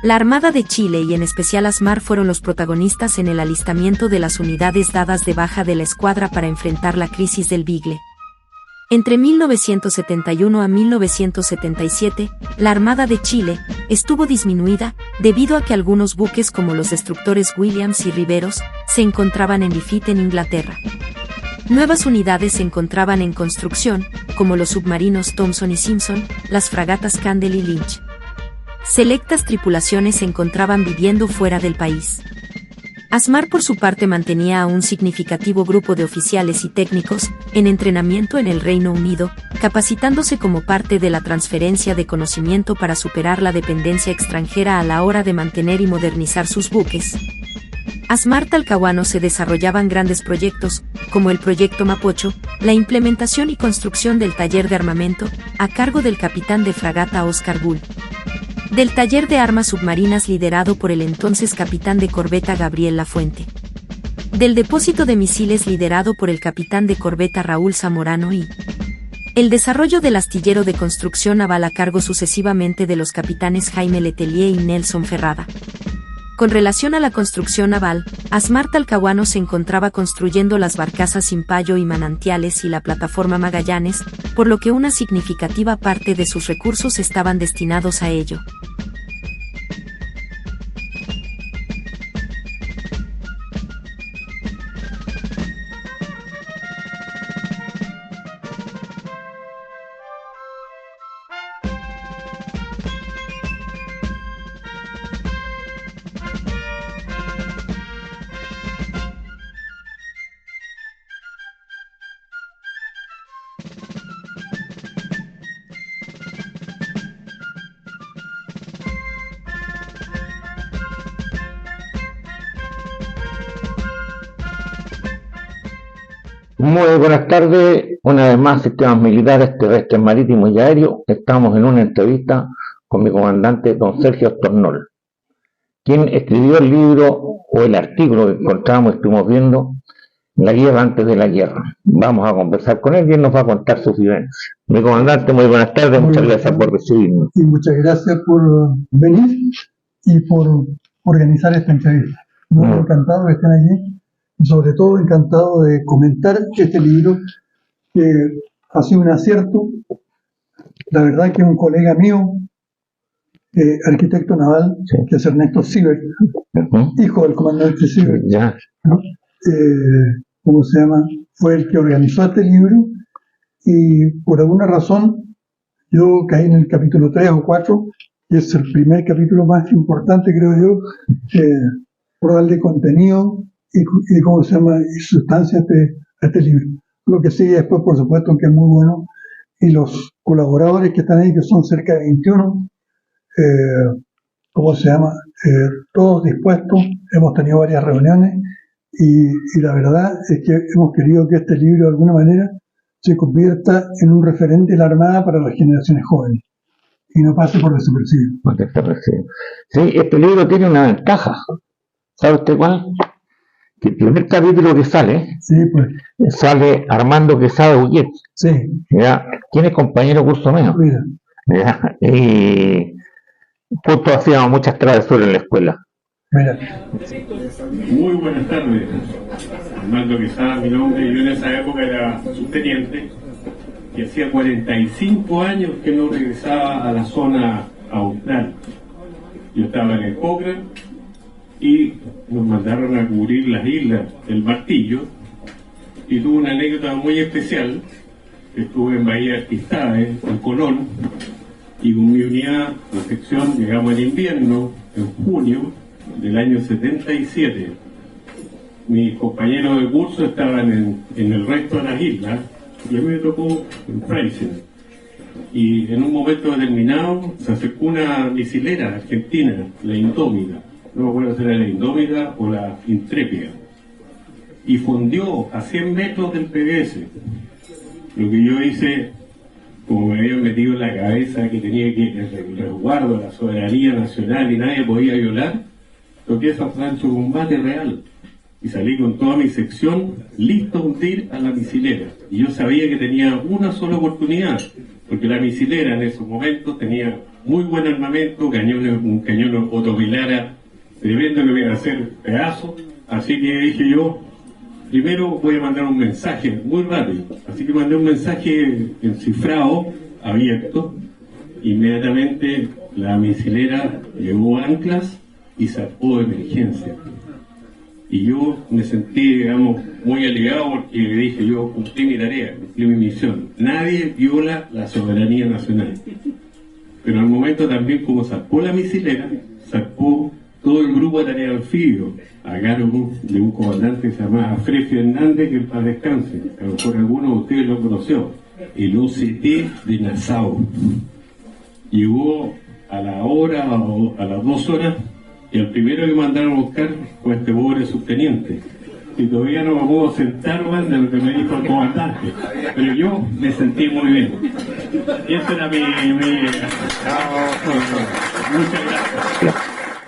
La Armada de Chile y en especial ASMAR fueron los protagonistas en el alistamiento de las unidades dadas de baja de la escuadra para enfrentar la crisis del Beagle. Entre 1971 a 1977, la Armada de Chile estuvo disminuida debido a que algunos buques como los destructores Williams y Riveros se encontraban en refit en Inglaterra. Nuevas unidades se encontraban en construcción, como los submarinos Thompson y Simpson, las fragatas Candle y Lynch. Selectas tripulaciones se encontraban viviendo fuera del país. ASMAR por su parte mantenía a un significativo grupo de oficiales y técnicos en entrenamiento en el Reino Unido, capacitándose como parte de la transferencia de conocimiento para superar la dependencia extranjera a la hora de mantener y modernizar sus buques. ASMAR Talcahuano se desarrollaban grandes proyectos, como el Proyecto Mapocho, la implementación y construcción del taller de armamento, a cargo del capitán de fragata Oscar Bull. Del taller de armas submarinas liderado por el entonces capitán de corbeta Gabriel Lafuente. Del depósito de misiles liderado por el capitán de corbeta Raúl Zamorano y el desarrollo del astillero de construcción naval a cargo sucesivamente de los capitanes Jaime Letelier y Nelson Ferrada. Con relación a la construcción naval, ASMAR Talcahuano se encontraba construyendo las barcazas Cimpayo y Manantiales y la plataforma Magallanes, por lo que una significativa parte de sus recursos estaban destinados a ello. Muy buenas tardes, una vez más sistemas militares terrestres, marítimos y aéreos. Estamos en una entrevista con mi comandante don Sergio Stornol, quien escribió el libro o el artículo que encontramos y estuvimos viendo, La guerra antes de la guerra. Vamos a conversar con él y él nos va a contar sus vivencias. Mi comandante, muy buenas tardes, muchas gracias por recibirnos. Y muchas gracias por venir y por organizar esta entrevista. Muy encantado que estén allí. Sobre todo encantado de comentar este libro que ha sido un acierto. La verdad que un colega mío, arquitecto naval, sí, que es Ernesto Siever, hijo del comandante Siever, ¿no? ¿Cómo se llama? Fue el que organizó este libro y por alguna razón yo caí en el capítulo 3 o 4, y es el primer capítulo más importante, creo yo, por darle contenido y cómo se llama, y sustancia a este libro. Lo que sigue después, por supuesto, que es muy bueno, y los colaboradores que están ahí, que son cerca de 21, ¿cómo se llama? Todos dispuestos, hemos tenido varias reuniones, y la verdad es que hemos querido que este libro, de alguna manera, se convierta en un referente de la Armada para las generaciones jóvenes, y no pase por desapercibido. Sí, este libro tiene una ventaja, ¿sabe usted cuál? Que el primer capítulo que sale, sí, pues, sale Armando Quesada Huguet, sí, ¿ya? ¿Quién es compañero curso mío? ¿Ya? Y justo hacíamos muchas travesuras en la escuela. Mira. Muy buenas tardes, Armando Quesada, mi nombre. Yo en esa época era subteniente y hacía 45 años que no regresaba a la zona austral. Yo estaba en el Cochrane y nos mandaron a cubrir las islas del Martillo, y tuve una anécdota muy especial. Estuve en Bahía Arquistade, en Colón, y con mi unidad de sección llegamos en invierno, en junio del año 77. Mis compañeros de curso estaban en el resto de las islas, y a mí me tocó en Fraser. Y en un momento determinado se acercó una misilera argentina, la Indómita. No me acuerdo si era la Indómita o la Intrépida, y fundió a 100 metros del PBS. Lo que yo hice, como me habían metido en la cabeza que tenía que el resguardo de la soberanía nacional y nadie podía violar, toqué San Francisco Combate Real y salí con toda mi sección listo a hundir a la misilera. Y yo sabía que tenía una sola oportunidad, porque la misilera en esos momentos tenía muy buen armamento, un cañón Otto Pilara tremendo que me iba a hacer pedazo. Así que dije yo, primero voy a mandar un mensaje muy rápido. Así que mandé un mensaje encifrado, abierto. Inmediatamente la misilera llevó anclas y zarpó de emergencia. Y yo me sentí, digamos, muy aliviado porque dije yo cumplí mi tarea, cumplí mi misión. Nadie viola la soberanía nacional. Pero al momento también, como zarpó la misilera, zarpó todo el grupo de tarea anfibio, a cargo de un comandante que se llamaba Frefio Hernández, que en paz descanse. A lo mejor algunos de ustedes lo conoció. El OCT de Nassau. Llegó a la hora o a las 2 horas. Y el primero que mandaron a buscar fue este pobre subteniente. Y todavía no me puedo sentar más de lo que me dijo el comandante. Pero yo me sentí muy bien. Y ese era mi... Muchas gracias.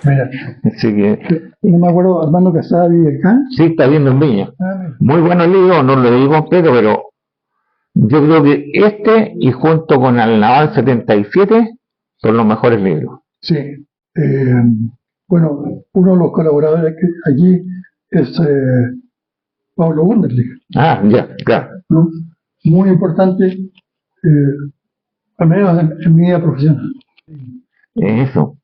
Mira, Así que, no me acuerdo, Armando Casada vive acá. sí, está viendo en Viña. Muy bueno el libro, no lo leí completo, pero yo creo que este y junto con el Naval 77 son los mejores libros. Sí. Bueno, uno de los colaboradores allí es Pablo Wunderlich. Ah, ya, claro. ¿No? Muy importante, al menos en mi vida profesional. Eso.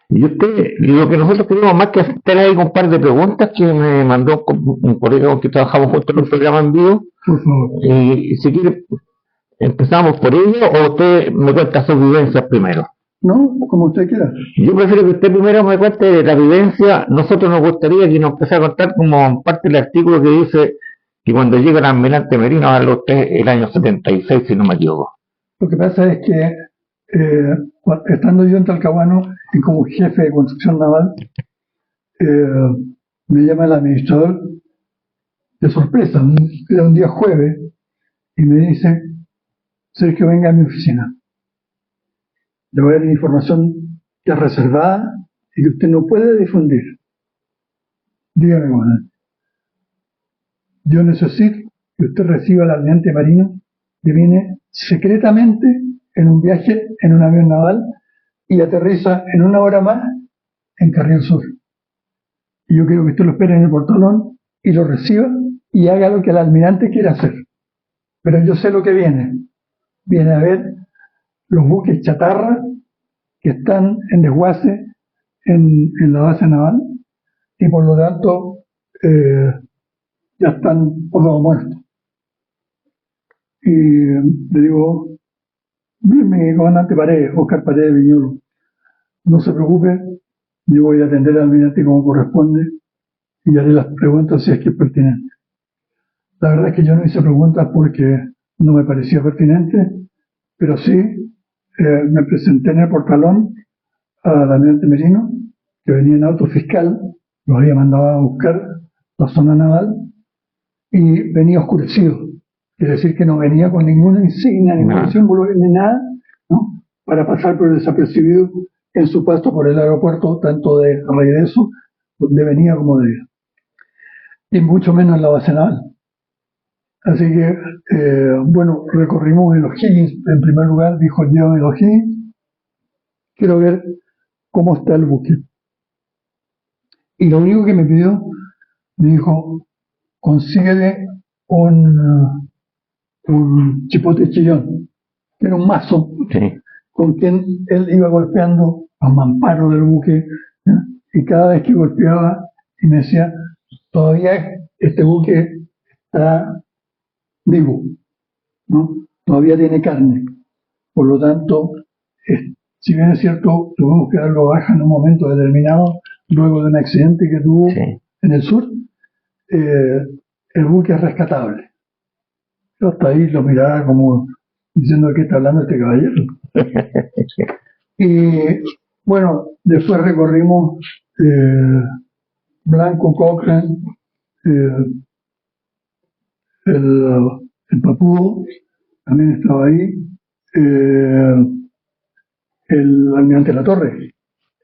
Y usted, lo que nosotros queremos más que hacer ahí con un par de preguntas que me mandó un colega con que trabajamos juntos en el programa en vivo. Por favor. Y si quiere, empezamos por ello o usted me cuenta sus vivencias primero. No, como usted quiera. Yo prefiero que usted primero me cuente de la vivencia. Nosotros nos gustaría que nos empezara a contar como parte del artículo que dice que cuando llega el almirante Merino, habla usted el año 76, si no me equivoco. Lo que pasa es que estando yo en Talcahuano y como jefe de construcción naval, me llama el administrador de sorpresa, era un día jueves, y me dice: Sergio, venga a mi oficina. Le voy a dar información que es reservada y que usted no puede difundir. Dígame, comandante. Yo necesito que usted reciba al almirante Marino, que viene secretamente en un viaje en un avión naval y aterriza en 1 hora más en Carril Sur. Y yo quiero que usted lo espere en el portalón y lo reciba y haga lo que el almirante quiera hacer. Pero yo sé lo que viene. Viene a ver los buques chatarra que están en desguace en la base naval y por lo tanto ya están todos muertos. Y le digo: mi comandante Paredes, Oscar Paredes Viñolo, no se preocupe, yo voy a atender al almirante como corresponde y haré las preguntas si es que es pertinente. La verdad es que yo no hice preguntas porque no me parecía pertinente, pero sí me presenté en el portalón al almirante Merino, que venía en auto fiscal, lo había mandado a buscar la zona naval, y venía oscurecido. Quiere decir que no venía con ninguna insignia, ningún símbolo, ni nada, ¿no?, para pasar por desapercibido en su paso por el aeropuerto, tanto de regreso, donde venía como de ida. Y mucho menos en la base naval. Así que, bueno, recorrimos el O'Higgins. En primer lugar, dijo: yo el O'Higgins, quiero ver cómo está el buque. Y lo único que me pidió, me dijo: consíguele un chipote chillón, que era un mazo, sí, con quien él iba golpeando los mamparos del buque, ¿no? Y cada vez que golpeaba, y me decía: todavía este buque está vivo, ¿no? Todavía tiene carne, por lo tanto, si bien es cierto, tuvimos que darlo baja en un momento determinado, luego de un accidente que tuvo, sí, en el sur, el buque es rescatable. Yo hasta ahí lo miraba como diciendo: ¿de qué está hablando este caballero? Y bueno, después recorrimos Blanco, Cochrane, el Papudo también estaba ahí, el almirante Latorre,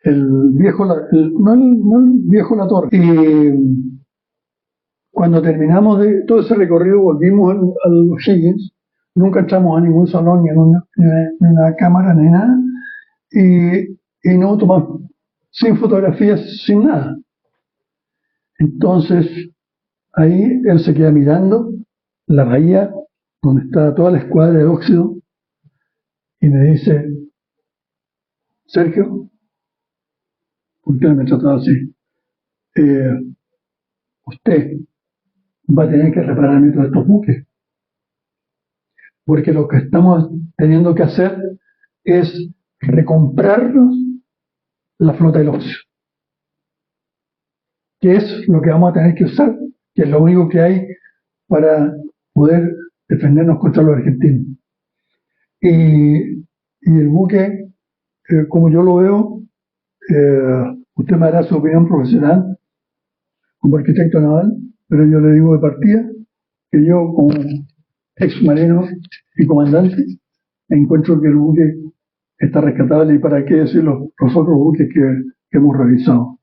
el viejo, no el viejo Latorre. Y cuando terminamos de todo ese recorrido, volvimos a los Higgins. Nunca entramos a ningún salón, ni en una cámara, ni nada. y no tomar, sin fotografías, sin nada. Entonces, ahí él se queda mirando la bahía donde está toda la escuadra de óxido y me dice: Sergio, ¿por qué me trataba así? Usted va a tener que repararme todos estos buques, porque lo que estamos teniendo que hacer es recomprarnos la flota del óxido, que es lo que vamos a tener que usar, que es lo único que hay para poder defendernos contra los argentinos. Y el buque, como yo lo veo, usted me dará su opinión profesional como arquitecto naval, pero yo le digo de partida que yo, como ex marino y comandante, encuentro que el buque está rescatable, y para qué decir los otros buques que hemos revisado.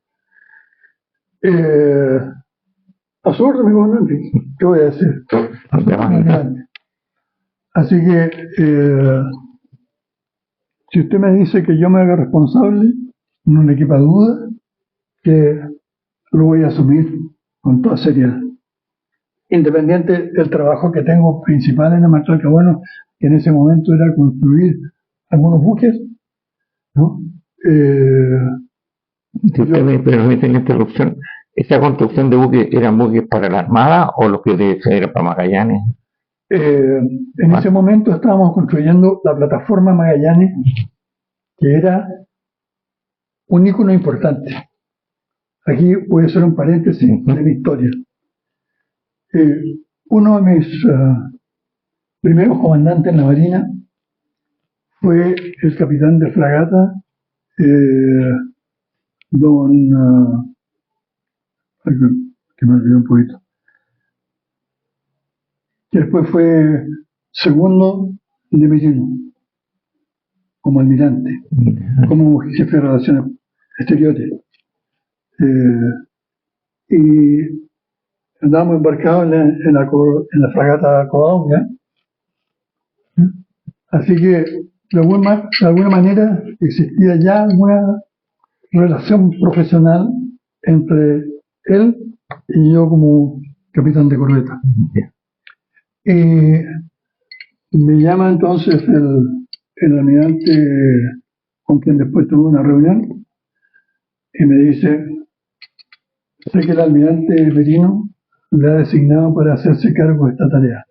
A su orden, mi comandante, ¿qué voy a decir? Así que, si usted me dice que yo me haga responsable, no le quepa duda que lo voy a asumir con toda seriedad. Independiente del trabajo que tengo principal en el Marshal Cabueno, que en ese momento era construir algunos buques, ¿no? Si usted me permite la interrupción, ¿esa construcción de buques eran buques para la Armada o lo que era para Magallanes? En ese momento estábamos construyendo la plataforma Magallanes, que era un ícono importante. Aquí voy a hacer un paréntesis de mi historia. Uno de mis primeros comandantes en la Marina fue el capitán de fragata, que me olvidó un poquito, que después fue segundo de Merino, como almirante, como jefe de relaciones exteriores. Y andábamos embarcados en la fragata Covadonga, así que de alguna manera existía ya una relación profesional entre él y yo como capitán de corbeta. Y me llama entonces el almirante con quien después tuve una reunión y me dice: sé que el almirante Merino le ha designado para hacerse cargo de esta tarea,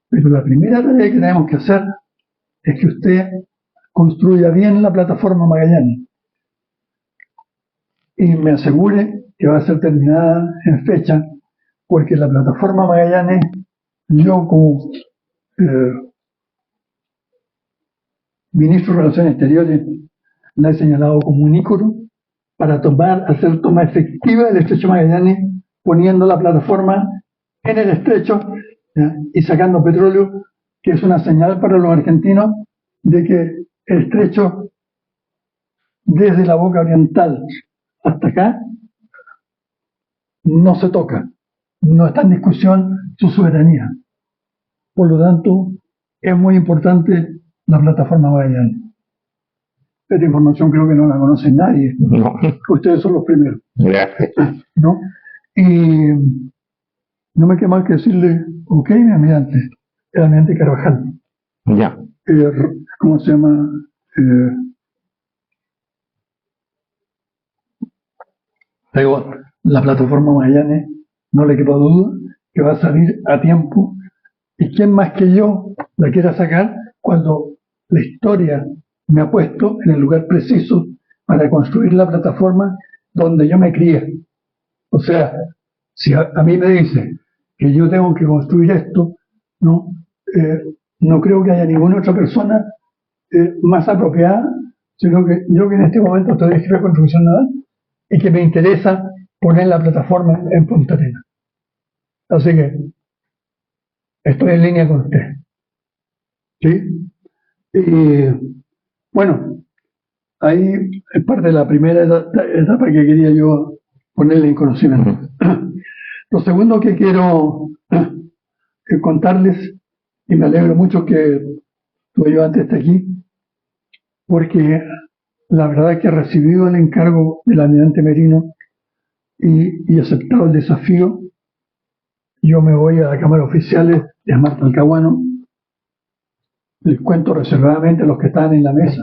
pero la primera tarea que tenemos que hacer es que usted construya bien la plataforma Magallanes y me asegure que va a ser terminada en fecha, porque la plataforma Magallanes, yo como ministro de Relaciones Exteriores, la he señalado como un ícono para hacer toma efectiva del estrecho Magallanes, poniendo la plataforma en el estrecho, ¿ya? Y sacando petróleo, que es una señal para los argentinos de que el estrecho, desde la boca oriental hasta acá, no se toca, no está en discusión su soberanía. Por lo tanto, es muy importante la plataforma Magallanes. Esta información creo que no la conoce nadie. No. Ustedes son los primeros. Gracias. ¿No? Y no me queda más que decirle: ok, mi almirante, el almirante Carvajal. Ya. ¿Cómo se llama? Digo, la plataforma Magallanes, no le quepa duda que va a salir a tiempo. ¿Y quién más que yo la quiera sacar cuando la historia me ha puesto en el lugar preciso para construir la plataforma donde yo me crié? O sea, si a mí me dice que yo tengo que construir esto, no, no creo que haya ninguna otra persona más apropiada, sino que yo, que en este momento estoy de jefe de construcción naval y que me interesa poner la plataforma en Punta Arenas. Así que estoy en línea con usted. ¿Sí? Bueno, ahí es parte de la primera etapa que quería yo ponerle en conocimiento. Lo segundo que quiero contarles, y me alegro mucho que tu ayudante esté aquí, porque la verdad es que he recibido el encargo del almirante Merino y aceptado el desafío. Yo me voy a la Cámara de Oficiales de Amar Talcahuano, les cuento reservadamente a los que estaban en la mesa,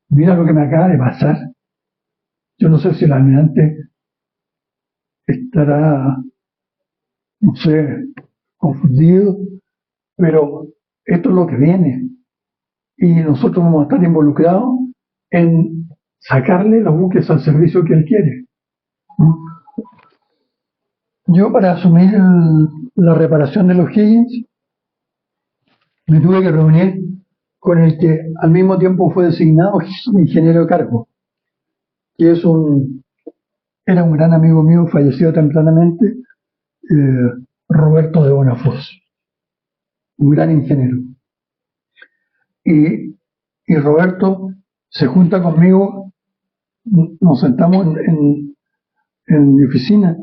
mira lo que me acaba de pasar. Yo no sé si el almirante estará, no sé, confundido, pero esto es lo que viene. Y nosotros vamos a estar involucrados en sacarle los buques al servicio que él quiere. Yo, para asumir la reparación de los Higgins, me tuve que reunir con el que al mismo tiempo fue designado ingeniero de cargo, que era un gran amigo mío, fallecido tempranamente, Roberto de Bonafós, un gran ingeniero. Y Roberto se junta conmigo, nos sentamos en mi oficina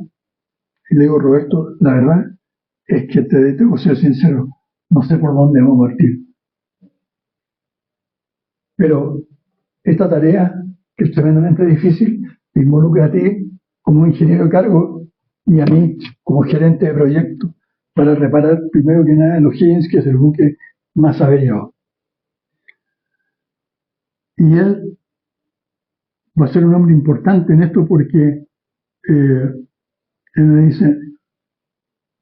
y le digo, Roberto, la verdad es que tengo que ser sincero, no sé por dónde vamos a partir. Pero esta tarea, que es tremendamente difícil, te involucra a ti como ingeniero de cargo y a mí como gerente de proyecto para reparar primero que nada los Higgins, que es el buque más averiado. Y él va a ser un hombre importante en esto porque él me dice,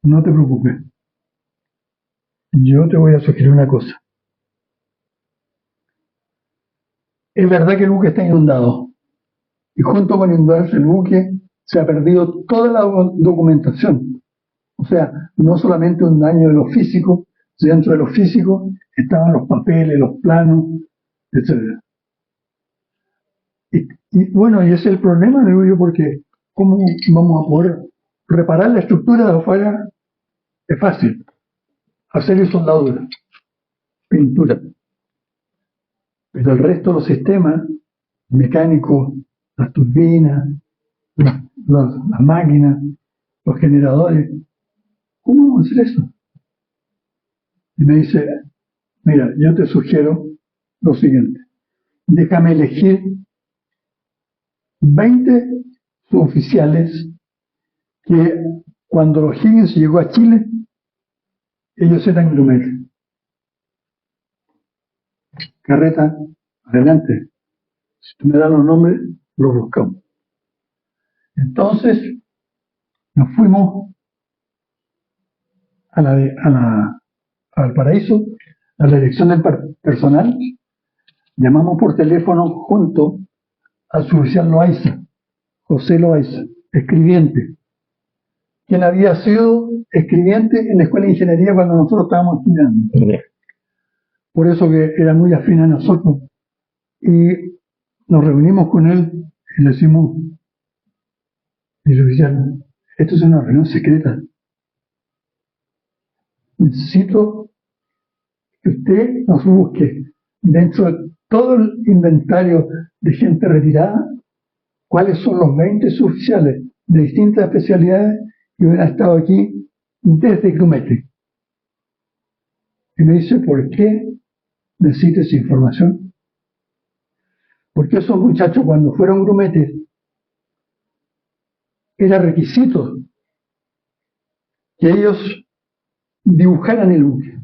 no te preocupes, yo te voy a sugerir una cosa. Es verdad que el buque está inundado y junto con inundarse el buque se ha perdido toda la documentación. O sea, no solamente un daño de lo físico, sino dentro de lo físico estaban los papeles, los planos, etc. Y bueno, y ese es el problema, digo yo, porque ¿cómo vamos a poder reparar la estructura de afuera? Es fácil. Acero y soldadura, pintura. Pero el resto de los sistemas mecánicos, las turbinas, las máquinas, los generadores, ¿cómo vamos a hacer eso? Y me dice, mira, yo te sugiero lo siguiente, déjame elegir 20 suboficiales que cuando los Higgins llegó a Chile, ellos eran grumetes. Carreta, adelante. Si tú me das los nombres, los buscamos. Entonces, nos fuimos al Paraíso, a la dirección del personal, llamamos por teléfono junto al suboficial Loaiza, José Loaiza, escribiente, quien había sido escribiente en la Escuela de Ingeniería cuando nosotros estábamos estudiando. Por eso que era muy afín a nosotros. Y nos reunimos con él y le decimos, el oficial, esto es una reunión secreta. Necesito que usted nos busque dentro de todo el inventario de gente retirada, cuáles son los 20 suboficiales de distintas especialidades que hubieran estado aquí desde Grumete. Y me dice, ¿por qué necesita esa información? Porque esos muchachos cuando fueron grumetes era requisito que ellos dibujaran el buque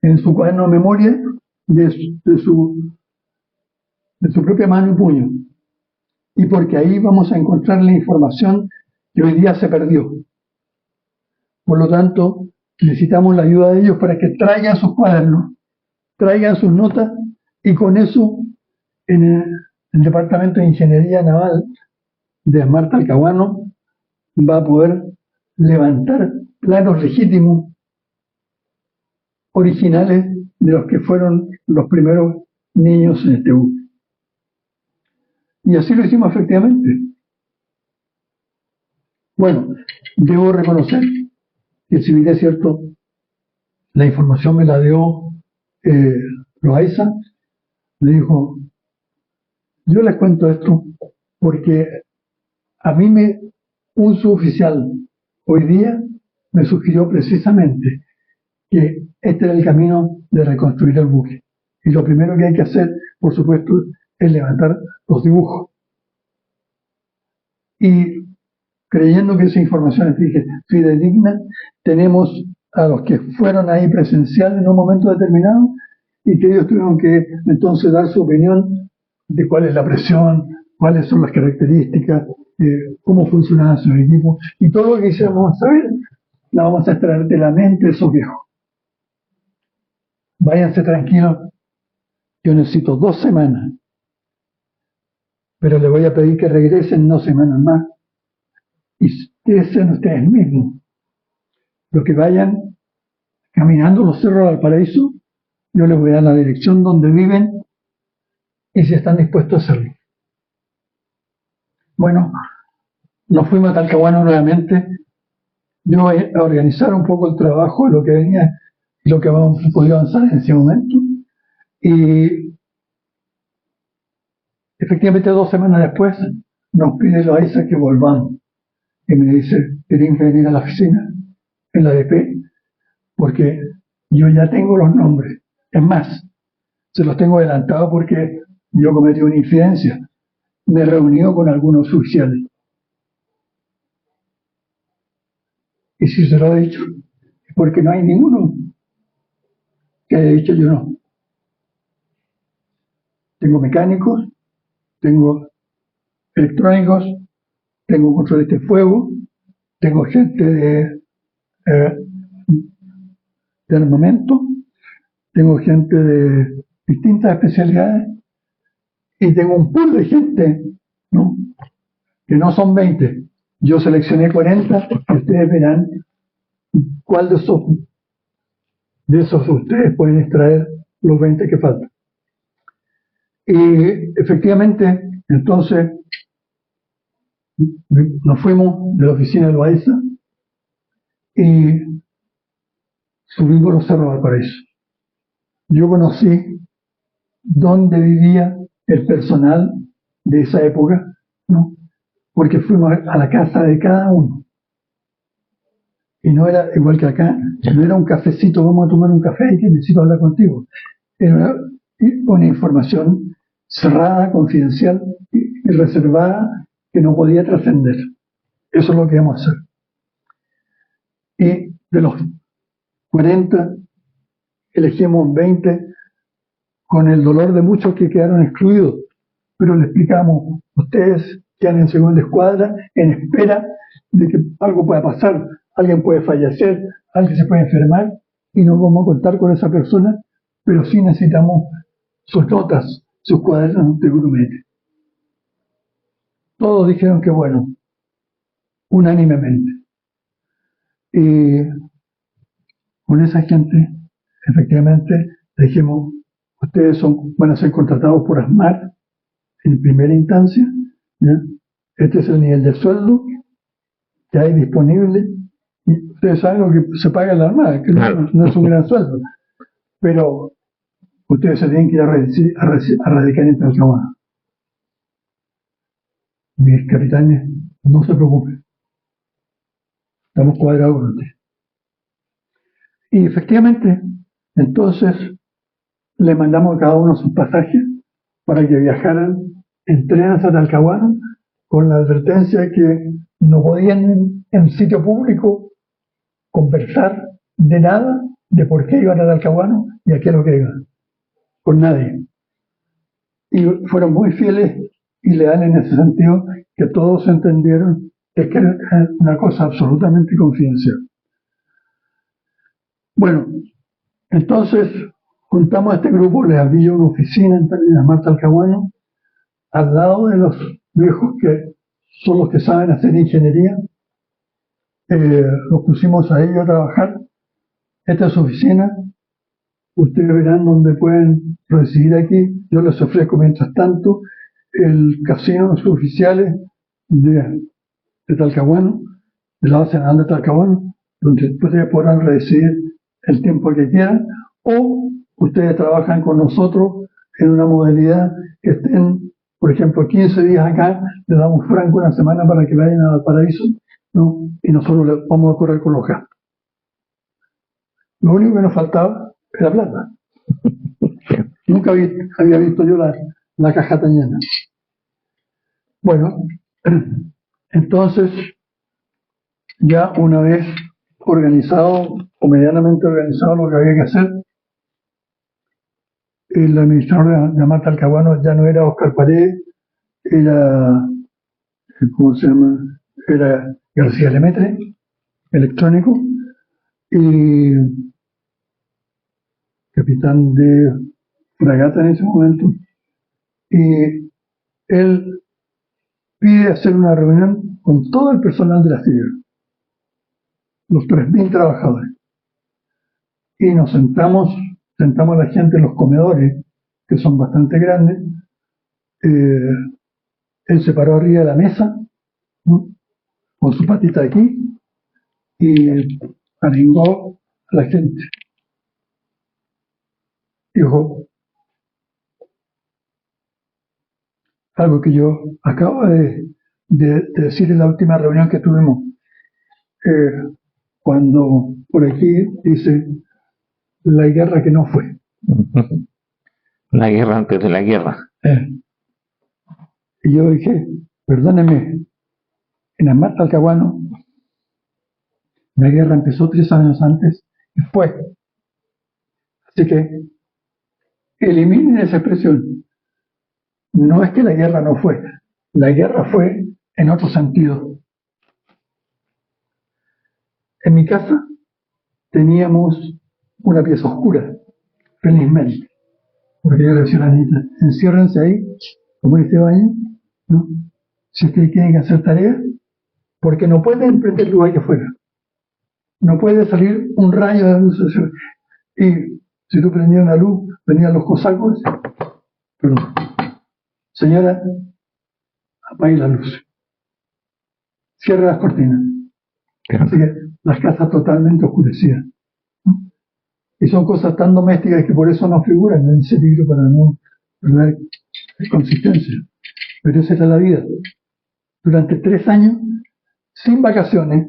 en su cuaderno de memoria de su propia mano y puño, y porque ahí vamos a encontrar la información que hoy día se perdió. Por lo tanto, necesitamos la ayuda de ellos para que traigan sus cuadernos, traigan sus notas, y con eso en el Departamento de Ingeniería Naval de Amar Talcahuano va a poder levantar planos legítimos originales de los que fueron los primeros niños en este buque. Y así lo hicimos efectivamente. Bueno, debo reconocer que si bien es cierto, la información me la dio Loaiza, me dijo, yo les cuento esto porque a mí un suboficial hoy día me sugirió precisamente que este era el camino de reconstruir el buque. Y lo primero que hay que hacer, por supuesto, es levantar los dibujos. Y creyendo que esa información es fidedigna, tenemos a los que fueron ahí presencial en un momento determinado y que ellos tuvieron que entonces dar su opinión de cuál es la presión, cuáles son las características, cómo funcionaba su equipo, y todo lo que quisiéramos saber, la vamos a extraer de la mente de esos viejos. Váyanse tranquilos, yo necesito 2 semanas, pero les voy a pedir que regresen 2 semanas más, y que sean ustedes mismos los que vayan caminando los cerros de Valparaíso. Yo les voy a dar la dirección donde viven y si están dispuestos a hacerlo. Bueno, nos fuimos a Talcahuano nuevamente. Yo voy a organizar un poco el trabajo de lo que venía y lo que habíamos podido avanzar en ese momento. Y efectivamente 2 semanas después nos pide Loaiza que volvamos. Y me dice, tienen que venir a la oficina, en la ADP, porque yo ya tengo los nombres. Es más, se los tengo adelantados porque yo cometí una infidencia. Me he reunido con algunos oficiales. Y si se lo he dicho, es porque no hay ninguno que haya dicho yo no. Tengo mecánicos, tengo electrónicos, tengo controles de fuego, tengo gente de armamento, tengo gente de distintas especialidades y tengo un pool de gente, ¿no?, que no son 20. Yo seleccioné 40 y ustedes verán cuál de esos ustedes pueden extraer los 20 que faltan. Y efectivamente, entonces, nos fuimos de la oficina de Loaiza y subimos los cerros de Valparaíso. Yo conocí dónde vivía el personal de esa época, ¿no?, porque fuimos a la casa de cada uno. Y no era igual que acá, no era un cafecito, vamos a tomar un café y que necesito hablar contigo. Era una información cerrada, confidencial y reservada que no podía trascender. Eso es lo que vamos a hacer. Y de los 40, elegimos 20 con el dolor de muchos que quedaron excluidos. Pero le explicamos, ustedes quedan en segunda escuadra en espera de que algo pueda pasar. Alguien puede fallecer, alguien se puede enfermar y no vamos a contar con esa persona, pero sí necesitamos sus notas, sus cuadernos de grumete. Todos dijeron que bueno, unánimemente. Y con esa gente, efectivamente, dijimos, ustedes van a ser contratados por ASMAR en primera instancia, ¿ya? Este es el nivel de sueldo que hay disponible. Y ustedes saben lo que se paga en la Armada, que no es un gran sueldo, pero ustedes se tienen que ir a radicar en Talcahuano. Mis capitanes, no se preocupen, estamos cuadrados con ustedes. Y efectivamente, entonces le mandamos a cada uno sus pasajes para que viajaran en tren hasta Talcahuano, con la advertencia de que no podían en sitio público conversar de nada, de por qué iban a Talcahuano y a qué es lo que iban, con nadie. Y fueron muy fieles y leales en ese sentido, que todos entendieron que era una cosa absolutamente confidencial. Bueno, entonces juntamos a este grupo, les abrí una oficina en ASMAR Talcahuano, al lado de los viejos que son los que saben hacer ingeniería. Los pusimos a ellos a trabajar. Esta es su oficina. Ustedes verán dónde pueden residir aquí. Yo les ofrezco, mientras tanto, el casino de sus oficiales de Talcahuano, de la base naval de Talcahuano, donde ustedes podrán residir el tiempo que quieran, o ustedes trabajan con nosotros en una modalidad que estén, por ejemplo, 15 días acá, le damos franco una semana para que vayan a Valparaíso, ¿no?, y nosotros les vamos a correr con los gastos. Lo único que nos faltaba era plata. Nunca había visto yo la caja tan llena. Bueno, entonces, ya una vez organizado o medianamente organizado lo que había que hacer, el administrador de Amat Talcahuano ya no era Oscar Paredes, era, ¿cómo se llama? Era García Lemetre, electrónico, y capitán de fragata en ese momento. Y él pide hacer una reunión con todo el personal de la astillero, los 3.000 trabajadores. Y nos sentamos a la gente en los comedores, que son bastante grandes. Él se paró arriba de la mesa, ¿no?, con su patita aquí, y arengó a la gente. Dijo algo que yo acabo de decir en la última reunión que tuvimos, cuando por aquí dice la guerra que no fue. La guerra antes de la guerra. Y yo dije, perdóneme, en Amat Talcahuano la guerra empezó 3 años antes y fue. Así que eliminen esa expresión. No es que la guerra no fue, la guerra fue en otro sentido. En mi casa teníamos una pieza oscura, felizmente, porque yo le decía a la niñita, enciérrense ahí, como en este baño, ¿no?, si ustedes tienen que hacer tareas, porque no pueden prender luz allá afuera. No puede salir un rayo de luz. Y si tú prendías una luz, venían los cosacos, perdón, señora, apague la luz, cierre las cortinas. Así que las casas totalmente oscurecidas, ¿no? Y son cosas tan domésticas que por eso no figuran en ese libro, para no perder consistencia. Pero esa era la vida. Durante 3 años, sin vacaciones,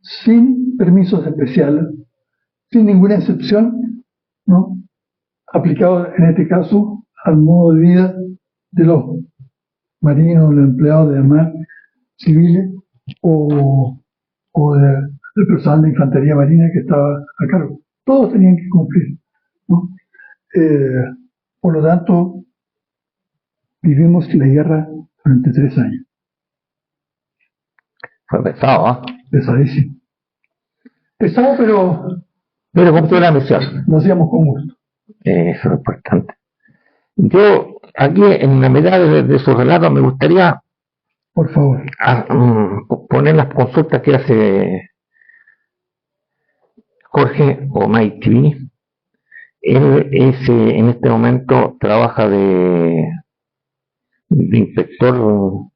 sin permisos especiales, sin ninguna excepción, ¿no?, aplicado en este caso al modo de vida de los marinos, los empleados de mar civiles o del personal de infantería marina que estaba a cargo. Todos tenían que cumplir, ¿no? Por lo tanto, vivimos la guerra durante 3 años. Fue pesado, ¿eh? Pesadísimo. Pesado, pero cumplió la misión. Lo hacíamos con gusto. Eso es importante. Yo, aquí, en la mitad de su relato, me gustaría, por favor, poner las consultas que hace Jorge Omay TV. Él en este momento trabaja de inspector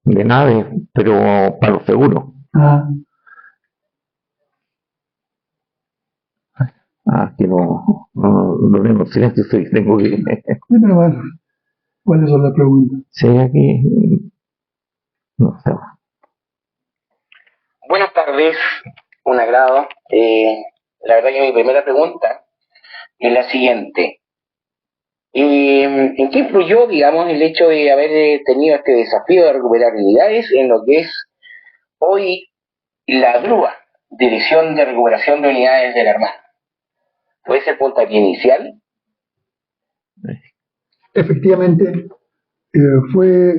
de naves, pero para los seguros. Que no tengo silencio, tengo que... Dime, bueno, ¿cuáles son las preguntas? Sí, aquí... No sé. Buenas tardes, un agrado. La verdad que mi primera pregunta es la siguiente. ¿En qué influyó, digamos, el hecho de haber tenido este desafío de recuperar unidades en lo que es hoy la DRUA, Dirección de Recuperación de Unidades de la Armada? ¿Fue ese el puntapié inicial? Efectivamente, fue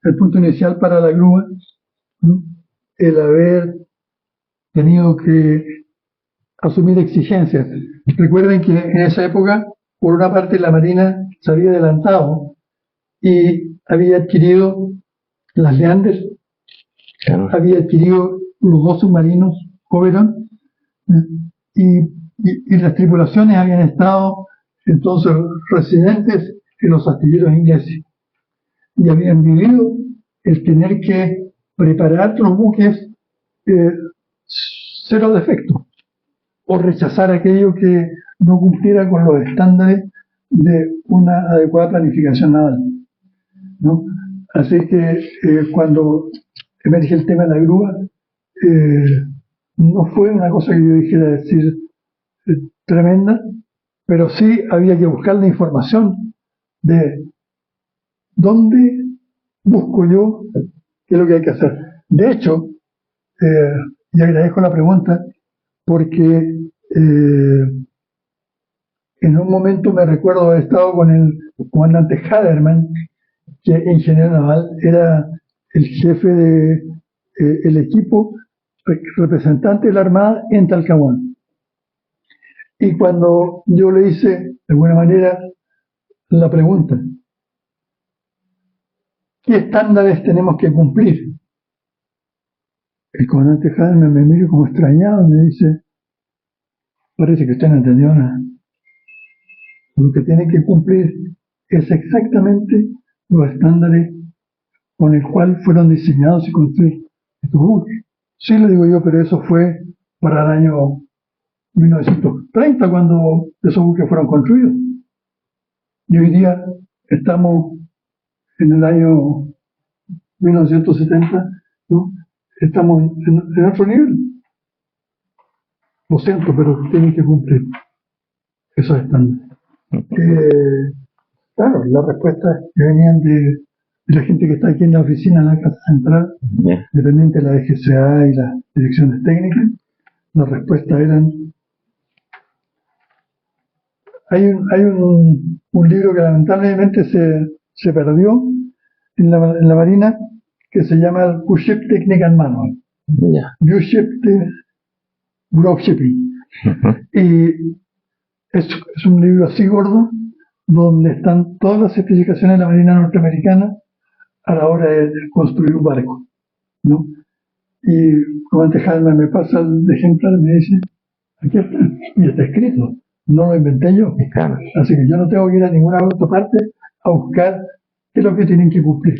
el punto inicial para la grúa, ¿no?, el haber tenido que asumir exigencias. Recuerden que en esa época, por una parte, la Marina se había adelantado y había adquirido las Leander, había adquirido los 2 submarinos Oberon, y las tripulaciones habían estado entonces residentes en los astilleros ingleses y habían vivido el tener que preparar los buques cero defecto o rechazar aquello que no cumpliera con los estándares de una adecuada planificación naval, ¿no? Así que cuando emerge el tema de la grúa, no fue una cosa que yo dijera decir tremenda, pero sí había que buscar la información de dónde busco yo qué es lo que hay que hacer. De hecho, y agradezco la pregunta, porque en un momento me recuerdo haber estado con el comandante Haderman, que ingeniero naval era el jefe de el equipo representante de la Armada en Talcahuano. Y cuando yo le hice, de alguna manera, la pregunta, ¿qué estándares tenemos que cumplir? El comandante Haderman me mira como extrañado y me dice, parece que usted no entendió nada. Lo que tiene que cumplir es exactamente los estándares con el cual fueron diseñados y construidos estos buques. Sí, le digo yo, pero eso fue para el año 1930, cuando esos buques fueron construidos. Y hoy día estamos en el año 1970, ¿no? Estamos en otro nivel. Lo siento, pero tienen que cumplir esos estándares. Claro, las respuestas que venían de la gente que está aquí en la oficina, en la Casa Central, dependiente de la DGCA y las direcciones técnicas, las respuestas eran... Hay un libro que lamentablemente se perdió en la Marina, que se llama Buship Technical Manual. Buship Bureau of Shipping. Y es un libro así gordo, donde están todas las especificaciones de la Marina norteamericana a la hora de construir un barco, ¿no? Y como antes Haderman me pasa el ejemplar, me dice, aquí está, y está escrito, no lo inventé yo. Así que yo no tengo que ir a ninguna otra parte a buscar qué es lo que tienen que cumplir,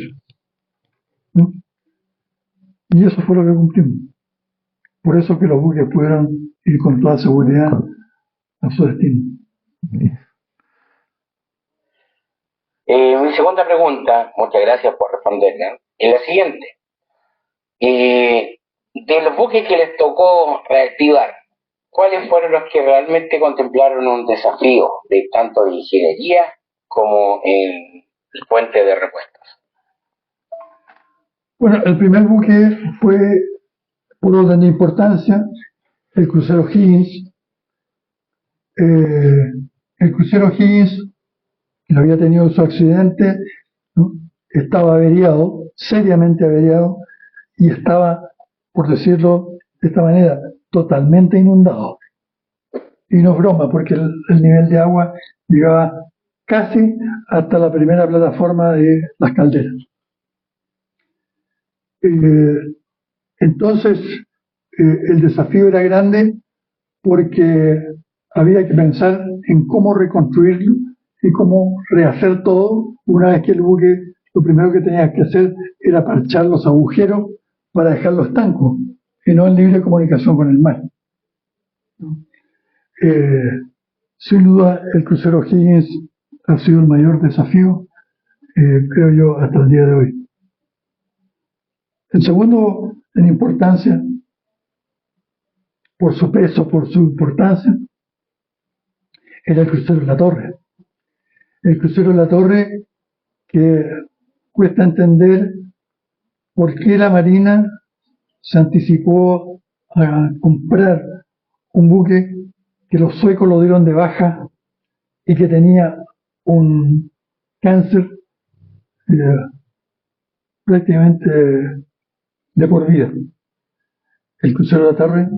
¿no? Y eso fue lo que cumplimos. Por eso que los buques pudieron ir con toda seguridad a su destino. Mi segunda pregunta, muchas gracias por responderla, es la siguiente. De los buques que les tocó reactivar, ¿cuáles fueron los que realmente contemplaron un desafío de tanto de ingeniería como en el puente de repuestos? Bueno, el primer buque fue, por orden de importancia, el crucero Higgins. El crucero Higgins, que había tenido su accidente, ¿no? Estaba averiado, seriamente averiado, y estaba, por decirlo de esta manera, totalmente inundado. Y no es broma, porque el nivel de agua llegaba casi hasta la primera plataforma de las calderas. Entonces, el desafío era grande porque había que pensar en cómo reconstruirlo y cómo rehacer todo. Una vez que el buque, lo primero que tenía que hacer era parchar los agujeros para dejarlos estancos y no en libre comunicación con el mar. Sin duda, el crucero Higgins ha sido el mayor desafío, creo yo, hasta el día de hoy. El segundo en importancia, por su peso, por su importancia, era el crucero La Torre. El crucero La Torre, que cuesta entender por qué la Marina se anticipó a comprar un buque que los suecos lo dieron de baja y que tenía un cáncer prácticamente de por vida. El crucero La Torre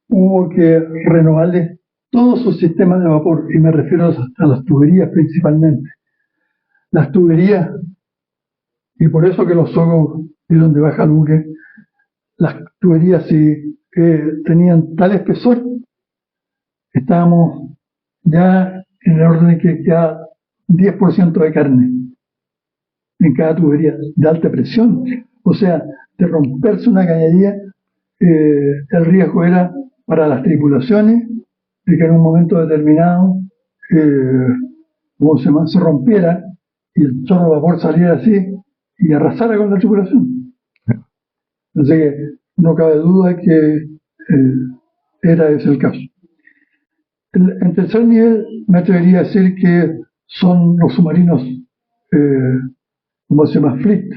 hubo que renovarle todo su sistema de vapor, y me refiero a las tuberías principalmente. Las tuberías, y por eso que los suecos dieron de baja al buque, las tuberías tenían tal espesor, estábamos ya en el orden de que queda 10% de carne en cada tubería de alta presión. O sea, de romperse una cañería, el riesgo era para las tripulaciones de que en un momento determinado se rompiera y el chorro de vapor saliera así y arrasara con la tripulación. Así que no cabe duda que era ese el caso. En tercer nivel me atrevería a decir que son los submarinos, ¿cómo se llama? Fleet.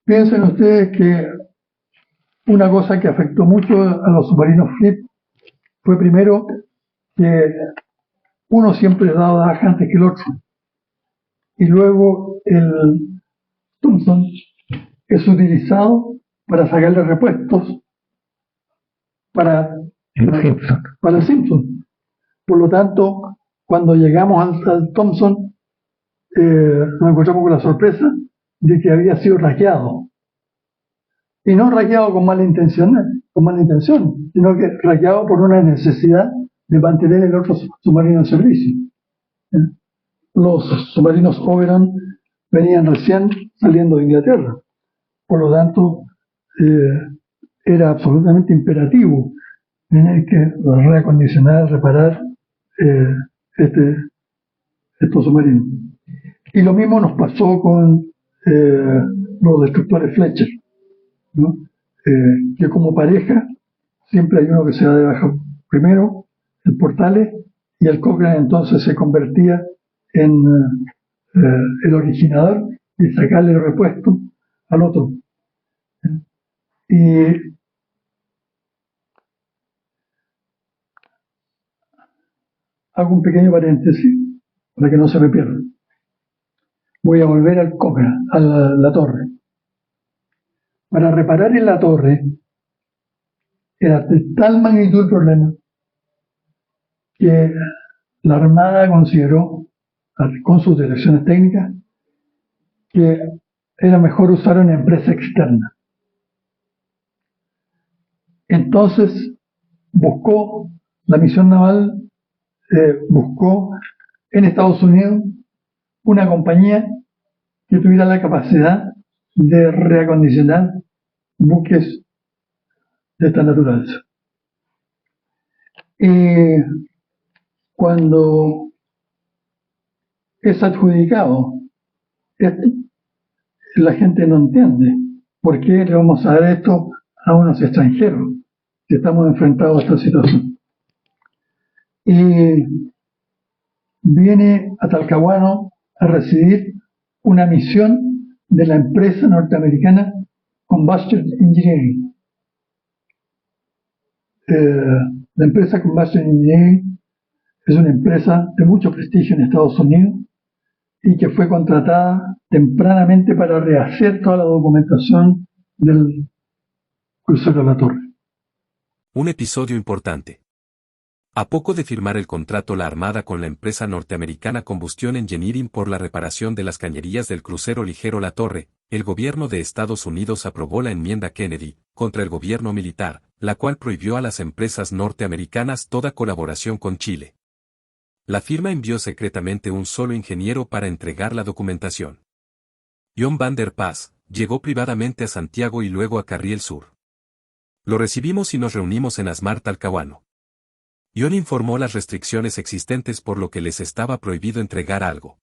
Piensen ustedes que una cosa que afectó mucho a los submarinos Fleet fue primero que uno siempre daba baja antes que el otro. Y luego el Thompson es utilizado para sacarle repuestos para el Simpson. Por lo tanto, cuando llegamos al Thompson, nos encontramos con la sorpresa de que había sido hackeado. Y no hackeado con mala intención, sino que hackeado por una necesidad de mantener el otro submarino en servicio. Los submarinos Oberon venían recién saliendo de Inglaterra. Por lo tanto, era absolutamente imperativo tener que reacondicionar, reparar estos submarinos. Y lo mismo nos pasó con los destructores Fletcher, ¿no? Que como pareja siempre hay uno que se da de baja primero, el Portales, y el Cochrane entonces se convertía en el originador y sacarle el repuesto al otro. Y hago un pequeño paréntesis para que no se me pierda. Voy a volver al Cochrane, a la torre. Para reparar en la torre era de tal magnitud el problema que la Armada consideró, con sus direcciones técnicas, que era mejor usar una empresa externa. Entonces buscó, la misión naval buscó en Estados Unidos una compañía que tuviera la capacidad de reacondicionar buques de esta naturaleza. Y cuando es adjudicado esto, la gente no entiende por qué le vamos a dar esto a unos extranjeros que estamos enfrentados a esta situación. Y viene a Talcahuano a recibir una misión de la empresa norteamericana Combustion Engineering. La empresa Combustion Engineering es una empresa de mucho prestigio en Estados Unidos y que fue contratada tempranamente para rehacer toda la documentación del crucero La Torre. Un episodio importante. A poco de firmar el contrato la Armada con la empresa norteamericana Combustion Engineering por la reparación de las cañerías del crucero ligero La Torre, el gobierno de Estados Unidos aprobó la enmienda Kennedy, contra el gobierno militar, la cual prohibió a las empresas norteamericanas toda colaboración con Chile. La firma envió secretamente un solo ingeniero para entregar la documentación. John Van der Paz llegó privadamente a Santiago y luego a Carriel Sur. Lo recibimos y nos reunimos en Asmar Talcahuano. John informó las restricciones existentes por lo que les estaba prohibido entregar algo.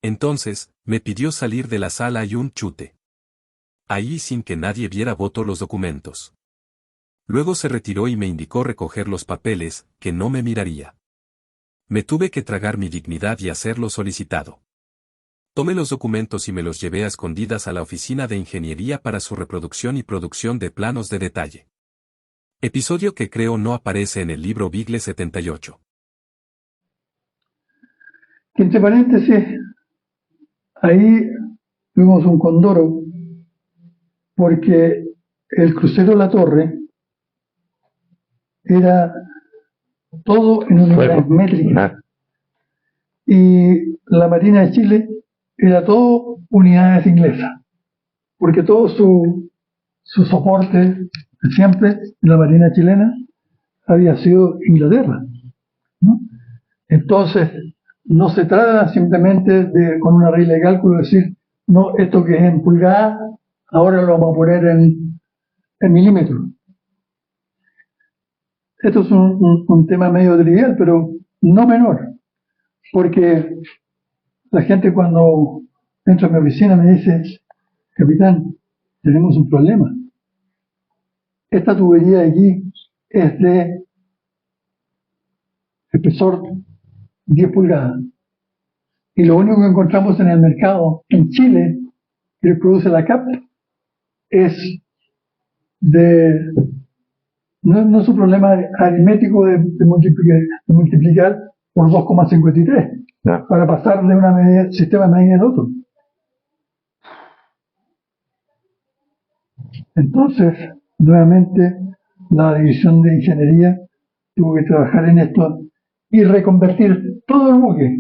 Entonces, me pidió salir de la sala y un chute. Ahí sin que nadie viera botó los documentos. Luego se retiró y me indicó recoger los papeles, que no me miraría. Me tuve que tragar mi dignidad y hacer lo solicitado. Tomé los documentos y me los llevé a escondidas a la oficina de ingeniería para su reproducción y producción de planos de detalle. Episodio que creo no aparece en el libro Beagle 78. Entre paréntesis, ahí tuvimos un condoro, porque el crucero La Torre era todo en unidades métricas y la Marina de Chile era todo unidades inglesas, porque todo su soporte siempre en la Marina chilena había sido Inglaterra, ¿no? Entonces no se trata simplemente de, con una regla de cálculo, decir, no, esto que es en pulgadas, ahora lo vamos a poner en milímetros. Esto es un tema medio trivial, pero no menor, porque la gente cuando entra a mi oficina me dice, capitán, tenemos un problema. Esta tubería de allí es de espesor 10 pulgadas. Y lo único que encontramos en el mercado en Chile que produce la CAP es no es un problema aritmético de multiplicar por 2,53 para pasar de un sistema de medida al otro. Entonces, nuevamente, la división de ingeniería tuvo que trabajar en esto y reconvertir todo el buque,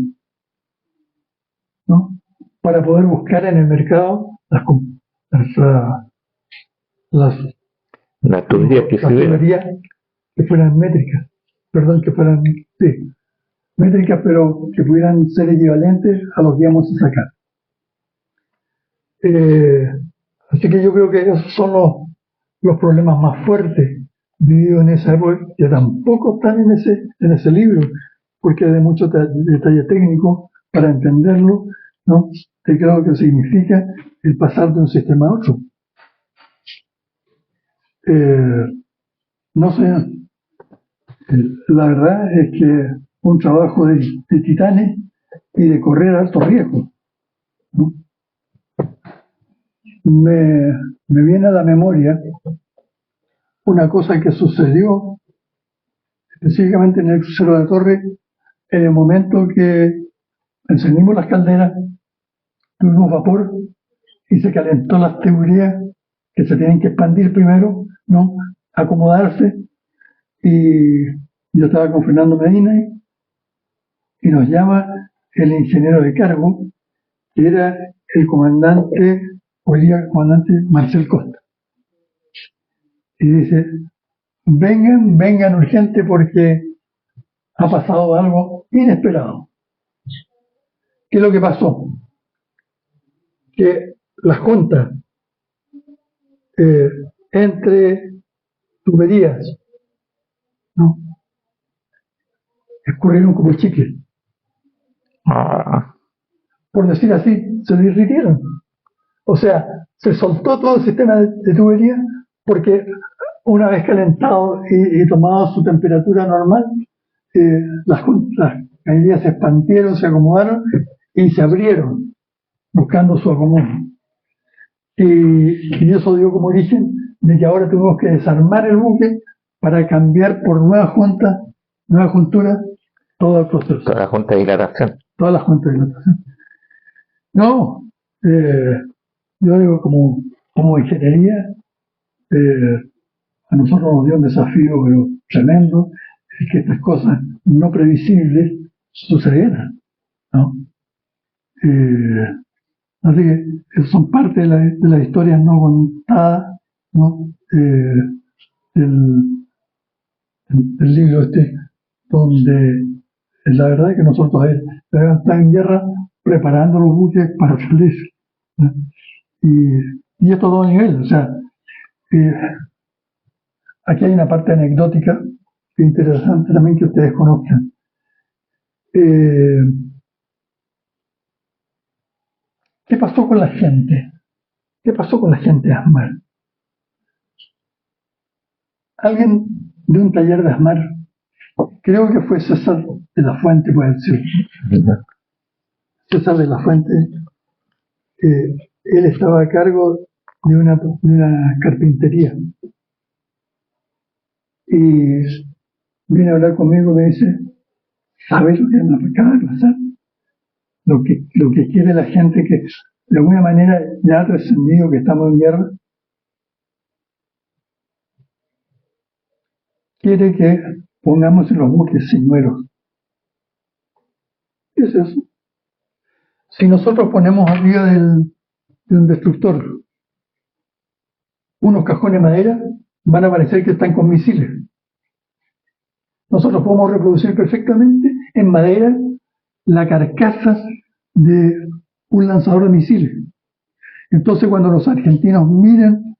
¿no? Para poder buscar en el mercado las tuberías que fueran métricas, métricas, pero que pudieran ser equivalentes a lo que íbamos a sacar. Así que yo creo que esos son los problemas más fuertes vividos en esa época, que tampoco están en ese libro, porque hay de mucho detalle técnico para entenderlo, ¿no? Que creo que significa el pasar de un sistema a otro. No sé, la verdad es que un trabajo de titanes y de correr alto riesgo, ¿no? Me viene a la memoria una cosa que sucedió específicamente en el crucero de la Torre en el momento que encendimos las calderas, tuvimos vapor y se calentó las tuberías que se tienen que expandir primero, ¿no? Acomodarse, y yo estaba con Fernando Medina y nos llama el ingeniero de cargo, que era el comandante, hoy día el comandante Marcel Costa, y dice: vengan urgente porque ha pasado algo inesperado. ¿Qué es lo que pasó? Que las juntas entre tuberías, ¿no?, escurrieron como chicle. Por decir así, se derritieron. O sea, se soltó todo el sistema de tubería porque una vez calentado y tomado su temperatura normal, las cañerías se expandieron, se acomodaron y se abrieron buscando su acomodo. Y eso dio como origen de que ahora tuvimos que desarmar el buque para cambiar por nueva juntura, todo el proceso. Toda la junta de dilatación. Toda la junta de dilatación. No, yo digo, como ingeniería, a nosotros nos dio un desafío pero tremendo, es que estas cosas no previsibles sucedieran, ¿no? Así que son parte de las historias no contadas, ¿no? Del libro donde la verdad es que nosotros estamos en guerra preparando los buques para salir, ¿no? Y esto a todo nivel. O sea, aquí hay una parte anecdótica que es interesante también que ustedes conozcan. ¿Qué pasó con la gente? ¿Qué pasó con la gente de ASMAR? Alguien de un taller de ASMAR, creo que fue César de la Fuente, puede decir. César de la Fuente, él estaba a cargo de una carpintería. Y viene a hablar conmigo y me dice: ¿sabes lo que me acaba de pasar? Lo que quiere la gente, que de alguna manera ya ha trascendido que estamos en guerra, quiere que pongamos en los buques señuelos. ¿Qué es eso? Si nosotros ponemos arriba de un destructor unos cajones de madera, van a parecer que están con misiles. Nosotros podemos reproducir perfectamente en madera la carcasa de un lanzador de misiles. Entonces, cuando los argentinos miren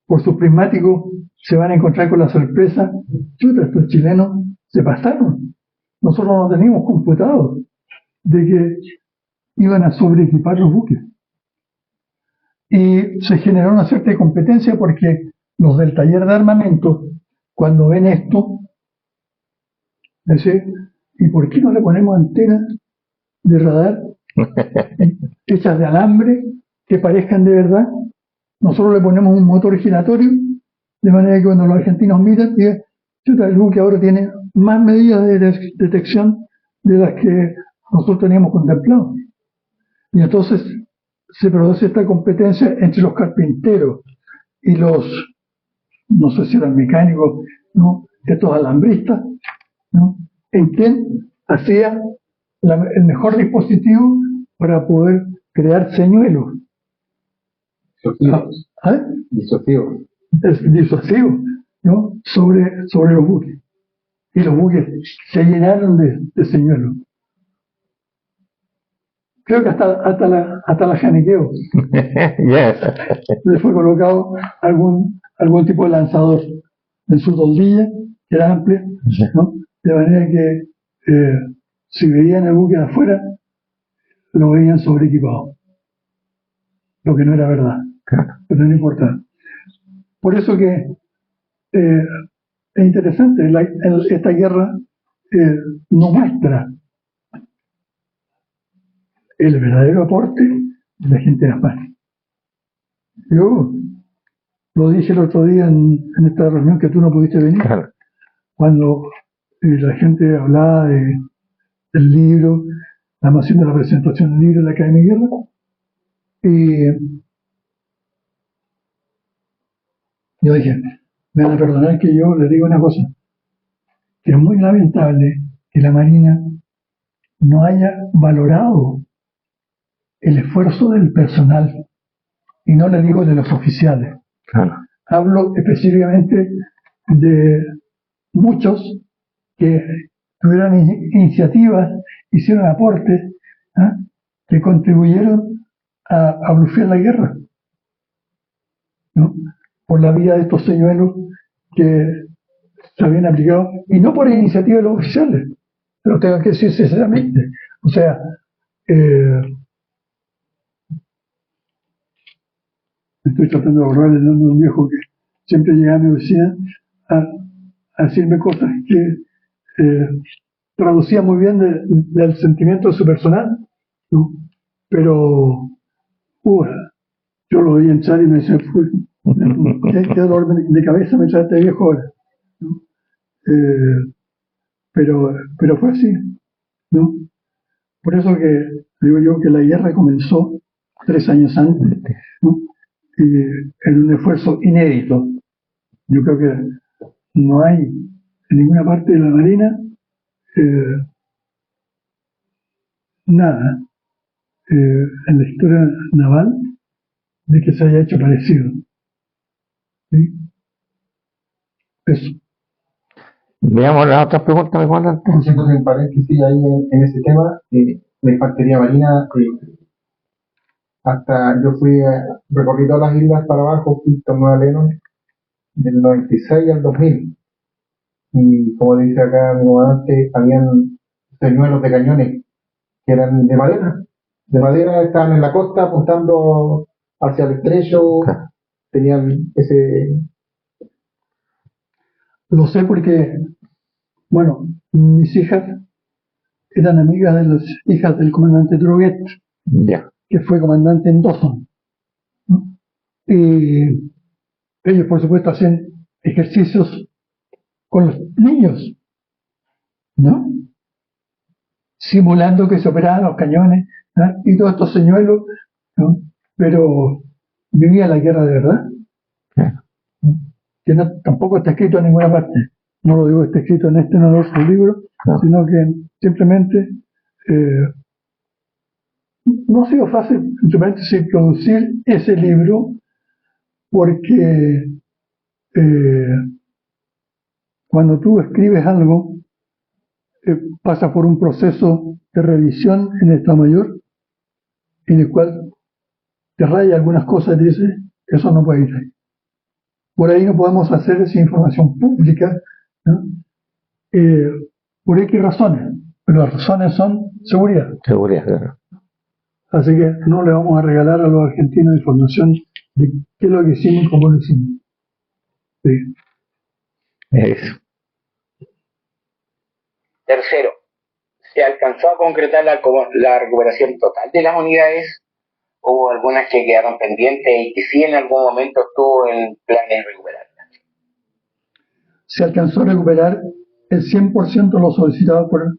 por sus prismáticos, se van a encontrar con la sorpresa: chuta, estos chilenos se pasaron. Nosotros no teníamos computado de que iban a sobreequipar los buques. Y se generó una cierta competencia porque los del taller de armamento, cuando ven esto, Dice, ¿y por qué no le ponemos antenas de radar hechas de alambre que parezcan de verdad? Nosotros le ponemos un motor giratorio, de manera que cuando los argentinos miran, digan, chuta, el buque ahora tiene más medidas de detección de las que nosotros teníamos contemplado. Y entonces se produce esta competencia entre los carpinteros y los, no sé si eran mecánicos, ¿no?, estos alambristas, ¿no?, en quién hacía el mejor dispositivo para poder crear señuelos. Disuasivos. Disuasivos, ¿no?, sobre los buques. Y los buques se llenaron de señuelos. Creo que hasta la janiqueo. Le fue colocado algún tipo de lanzador en su toldilla, que era amplia, ¿no?, de manera que si veían el buque de afuera, lo veían sobreequipado, lo que no era verdad, pero no importa. Por eso que es interesante, esta guerra no muestra el verdadero aporte de la gente de España. Yo lo dije el otro día en esta reunión que tú no pudiste venir, cuando la gente hablaba del libro, la haciendo la presentación del libro de la Academia de Guerra, y yo dije, me van a perdonar que yo les diga una cosa, que es muy lamentable que la Marina no haya valorado el esfuerzo del personal, y no le digo de los oficiales. Hablo específicamente de muchos que tuvieron iniciativas, hicieron aportes, que contribuyeron a blufear la guerra, ¿no?, por la vía de estos señuelos que se habían aplicado, y no por iniciativa de los oficiales, pero tengo que decir sinceramente. O sea, estoy tratando de borrar el nombre de un viejo que siempre llegaba a mi oficina a decirme cosas que traducía muy bien del sentimiento de su personal, ¿no? Pero yo lo veía entrar y me decía, ¿qué dolor de cabeza me trae este viejo ahora?, ¿no? Pero fue así, ¿no? Por eso que digo yo que la guerra comenzó 3 años antes, ¿no?, en un esfuerzo inédito. Yo creo que no hay en ninguna parte de la Marina nada en la historia naval de que se haya hecho parecido. ¿Sí? Eso. Veamos las otras preguntas, mi comandante. Haciendo un paréntesis ahí en ese tema, la infantería marina, hasta yo recorrí todas las islas para abajo, junto a Nueva León, del 96 al 2000. Y como dice acá mi comandante, habían señuelos de cañones que eran de madera, estaban en la costa apuntando hacia el estrecho, tenían ese... Lo sé porque, bueno, mis hijas eran amigas de las hijas del comandante Droguet, que fue comandante en Dawson, ¿no? Y ellos, por supuesto, hacían ejercicios con los niños, ¿no?, simulando que se operaban los cañones, ¿no?, y todos estos señuelos, ¿no?, pero vivía la guerra de verdad, ¿no?, que tampoco está escrito en ninguna parte. No lo digo que está escrito en este o en el otro libro, sino que simplemente no ha sido fácil, simplemente producir ese libro, porque cuando tú escribes algo, pasa por un proceso de revisión en el Estado Mayor, en el cual te raya algunas cosas y dice, eso no puede ir ahí. Por ahí no podemos hacer esa información pública, ¿no?, por X razones, pero las razones son seguridad. Claro. Así que no le vamos a regalar a los argentinos información de qué es lo que hicimos y cómo lo hicimos. Sí. Eso. Tercero, ¿se alcanzó a concretar la recuperación total de las unidades? ¿Hubo algunas que quedaron pendientes y que sí en algún momento estuvo en planes de recuperarlas? Se alcanzó a recuperar el 100% de lo solicitado por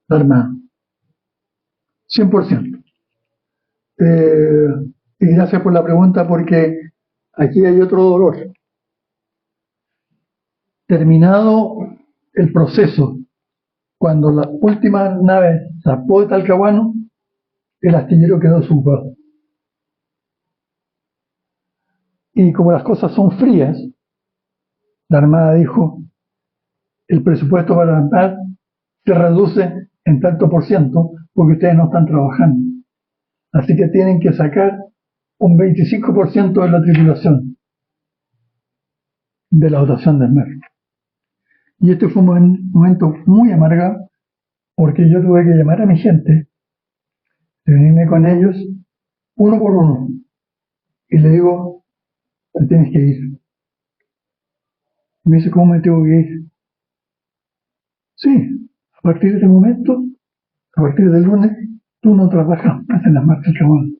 la Armada. 100%. Y gracias por la pregunta, porque aquí hay otro dolor. Terminado el proceso, cuando la última nave zarpó de Talcahuano, el astillero quedó desocupado. Y como las cosas son frías, la Armada dijo, el presupuesto para la Armada se reduce en tanto por ciento porque ustedes no están trabajando. Así que tienen que sacar un 25% de la tripulación de la dotación del mar. Y este fue un momento muy amargado porque yo tuve que llamar a mi gente, reunirme con ellos uno por uno y le digo, te tienes que ir. Y me dice, ¿cómo me tengo que ir? Sí, a partir de este momento, a partir del lunes, tú no trabajas más en las marchas Caguán.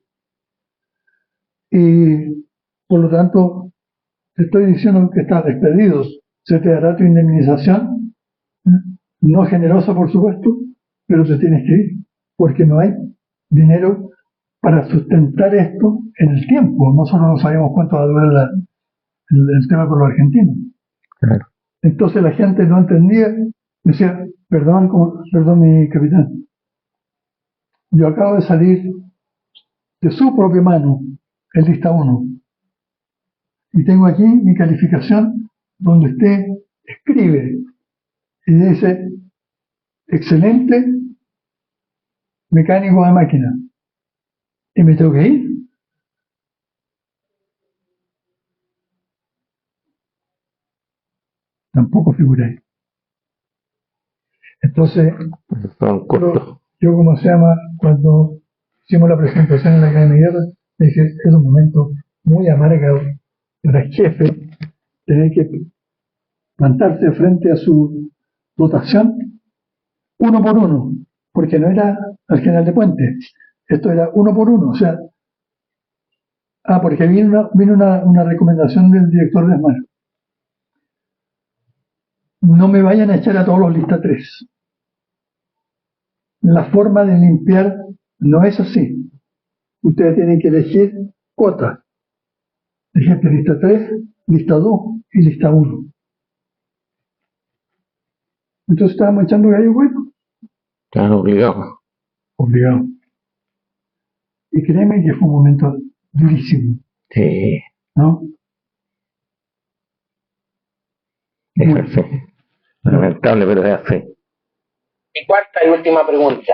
Y por lo tanto, te estoy diciendo que estás despedido. Se te dará tu indemnización, no generosa por supuesto, pero te tienes que ir, porque no hay dinero para sustentar esto en el tiempo. Nosotros no sabíamos cuánto va a durar el tema con los argentinos. Claro. Entonces la gente no entendía, decía, perdón mi capitán, yo acabo de salir de su propia mano el lista 1 y tengo aquí mi calificación donde usted escribe y dice excelente mecánico de máquina y me tengo que ir. Tampoco figuré. Entonces yo como se llama, cuando hicimos la presentación en la Academia de Guerra, dije, es un momento muy amargo para el jefe tener que plantarse frente a su dotación uno por uno, porque no era al general de Puente, esto era uno por uno, o sea, porque vino una recomendación del director de Asmar. No me vayan a echar a todos los lista 3. La forma de limpiar no es así. Ustedes tienen que elegir cuotas. Ejemplo, lista 3, lista 2 y lista 1. Entonces estábamos echando gallo bueno. Estaban obligados. Obligado. Y créeme que fue un momento durísimo. Sí. ¿No? Es así. Lamentable, pero es así. Y cuarta y última pregunta.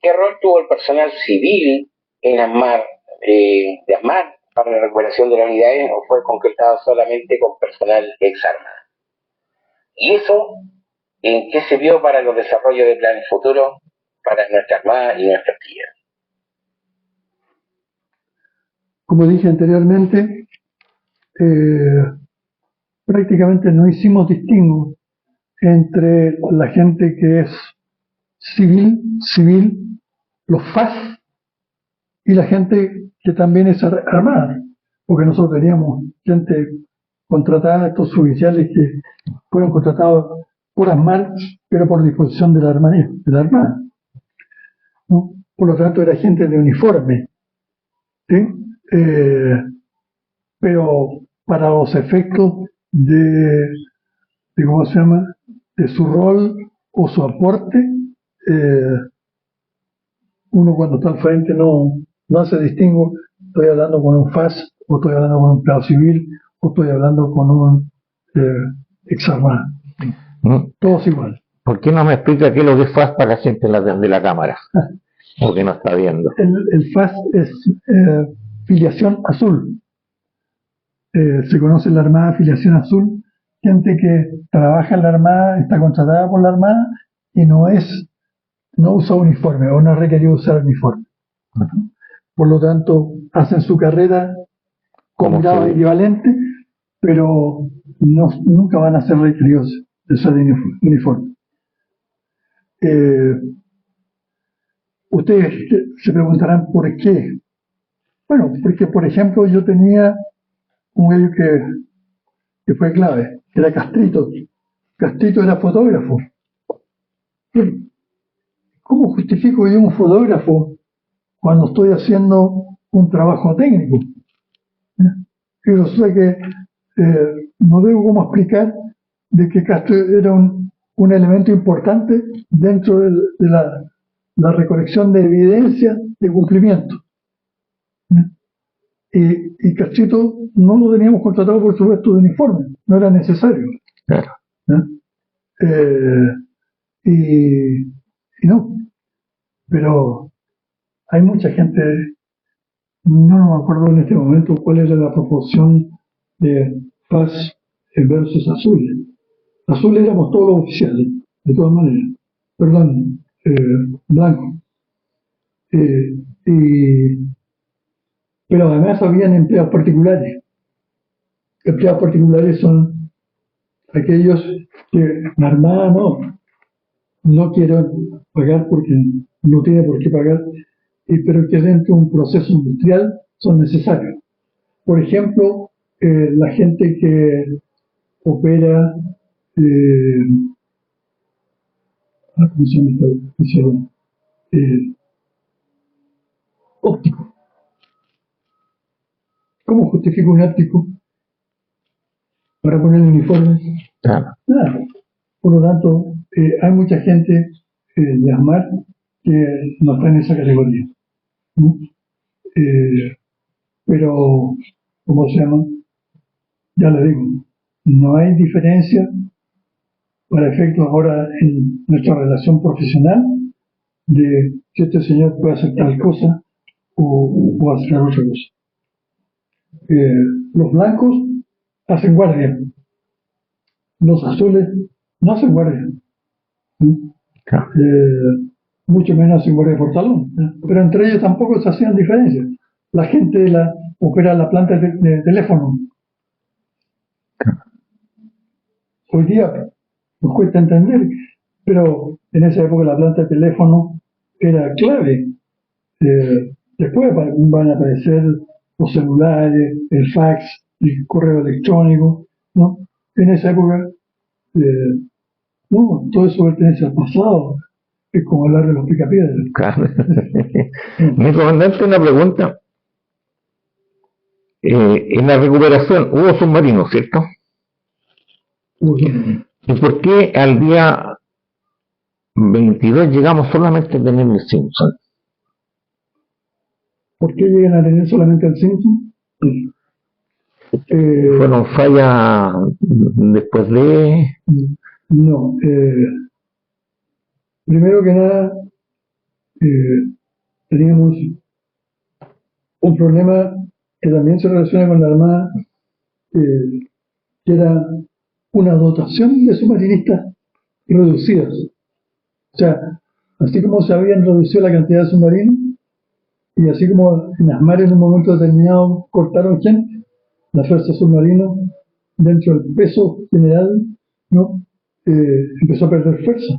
¿Qué rol tuvo el personal civil en Asmar, de Asmar para la recuperación de las unidades o fue concretado solamente con personal ex-armada? ¿Y eso en qué se vio para los desarrollos de planes futuros para nuestra Armada y nuestra artillería? Como dije anteriormente, prácticamente no hicimos distingo entre la gente que es civil, los FAS, y la gente que también es armada, porque nosotros teníamos gente contratada, estos oficiales que fueron contratados por Asmar, pero por disposición de la Armada. ¿No? Por lo tanto, era gente de uniforme, ¿sí? Pero para los efectos de ¿cómo se llama?, de su rol o su aporte, uno cuando está al frente no hace distingo, estoy hablando con un FAS, o estoy hablando con un empleado civil, o estoy hablando con un ex-armado. Todos igual. ¿Por qué no me explica qué es lo que es FAS para la gente de la cámara? Porque no está viendo. El FAS es filiación azul. Se conoce la Armada filiación azul, gente que trabaja en la Armada, está contratada por la Armada y no usa uniforme o no ha requerido usar uniforme. Por lo tanto, hacen su carrera con grado equivalente, pero nunca van a ser requeridos de usar uniforme. Ustedes se preguntarán por qué. Bueno, porque por ejemplo yo tenía un gallo que fue clave, que era Castrito. Castrito era fotógrafo. ¿Cómo justifico yo un fotógrafo cuando estoy haciendo un trabajo técnico? Y resulta que no debo cómo explicar de que Castro era un elemento importante dentro de la recolección de evidencia de cumplimiento. Y Castrito no lo teníamos contratado, por supuesto, de uniforme, no era necesario. Claro. Y no, pero hay mucha gente, no me acuerdo en este momento cuál era la proporción de Faz versus Azul. Azul éramos todos los oficiales, de todas maneras, perdón, blanco. Pero además habían empleados particulares. Empleados particulares son aquellos que la Armada no quieren pagar porque no tiene por qué pagar, pero que dentro de un proceso industrial son necesarios. Por ejemplo, la gente que opera ¿cómo se llama óptico. ¿Cómo justifico un óptico para poner el uniforme? Nada. Por lo tanto, hay mucha gente de ASMAR que no está en esa categoría, ¿no? Pero, ¿cómo se llama? Ya le digo, no hay diferencia para efectos ahora en nuestra relación profesional de que este señor puede hacer tal cosa o hacer otra cosa. Los blancos hacen guardia, los azules no hacen guardia, mucho menos hacen guardia por talón, pero entre ellos tampoco se hacían diferencias. La gente opera la planta de teléfono. Hoy día nos cuesta entender, pero en esa época la planta de teléfono era clave. Después van a aparecer los celulares, el fax, el correo electrónico, ¿no? En esa época, no, todo eso pertenece al pasado, es como hablar de los picapiedras. Claro. Mi comandante, una pregunta. En la recuperación hubo submarinos, ¿cierto? ¿Y por qué al día 22 llegamos solamente a tener el Simpson? ¿Por qué llegan a tener solamente el Simpson? ¿Fueron fallas después de...? No. Primero que nada, teníamos un problema que también se relaciona con la Armada, que era una dotación de submarinistas reducidas. O sea, así como se habían reducido la cantidad de submarinos, y así como en las mares en un momento determinado cortaron gente, la fuerza submarina, dentro del peso general, ¿no? Empezó a perder fuerza.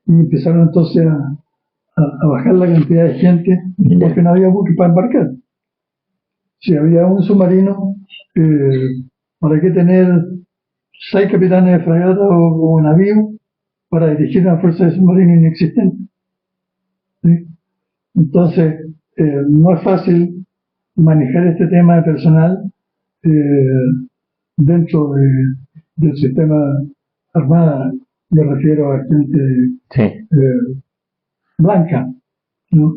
Y empezaron entonces a bajar la cantidad de gente porque no había buque para embarcar. Si había un submarino, ¿para qué tener 6 capitanes de fragata o navío para dirigir una fuerza de submarino inexistente? ¿Sí? Entonces, no es fácil manejar este tema de personal dentro del sistema Armada. Me refiero a gente blanca, ¿no?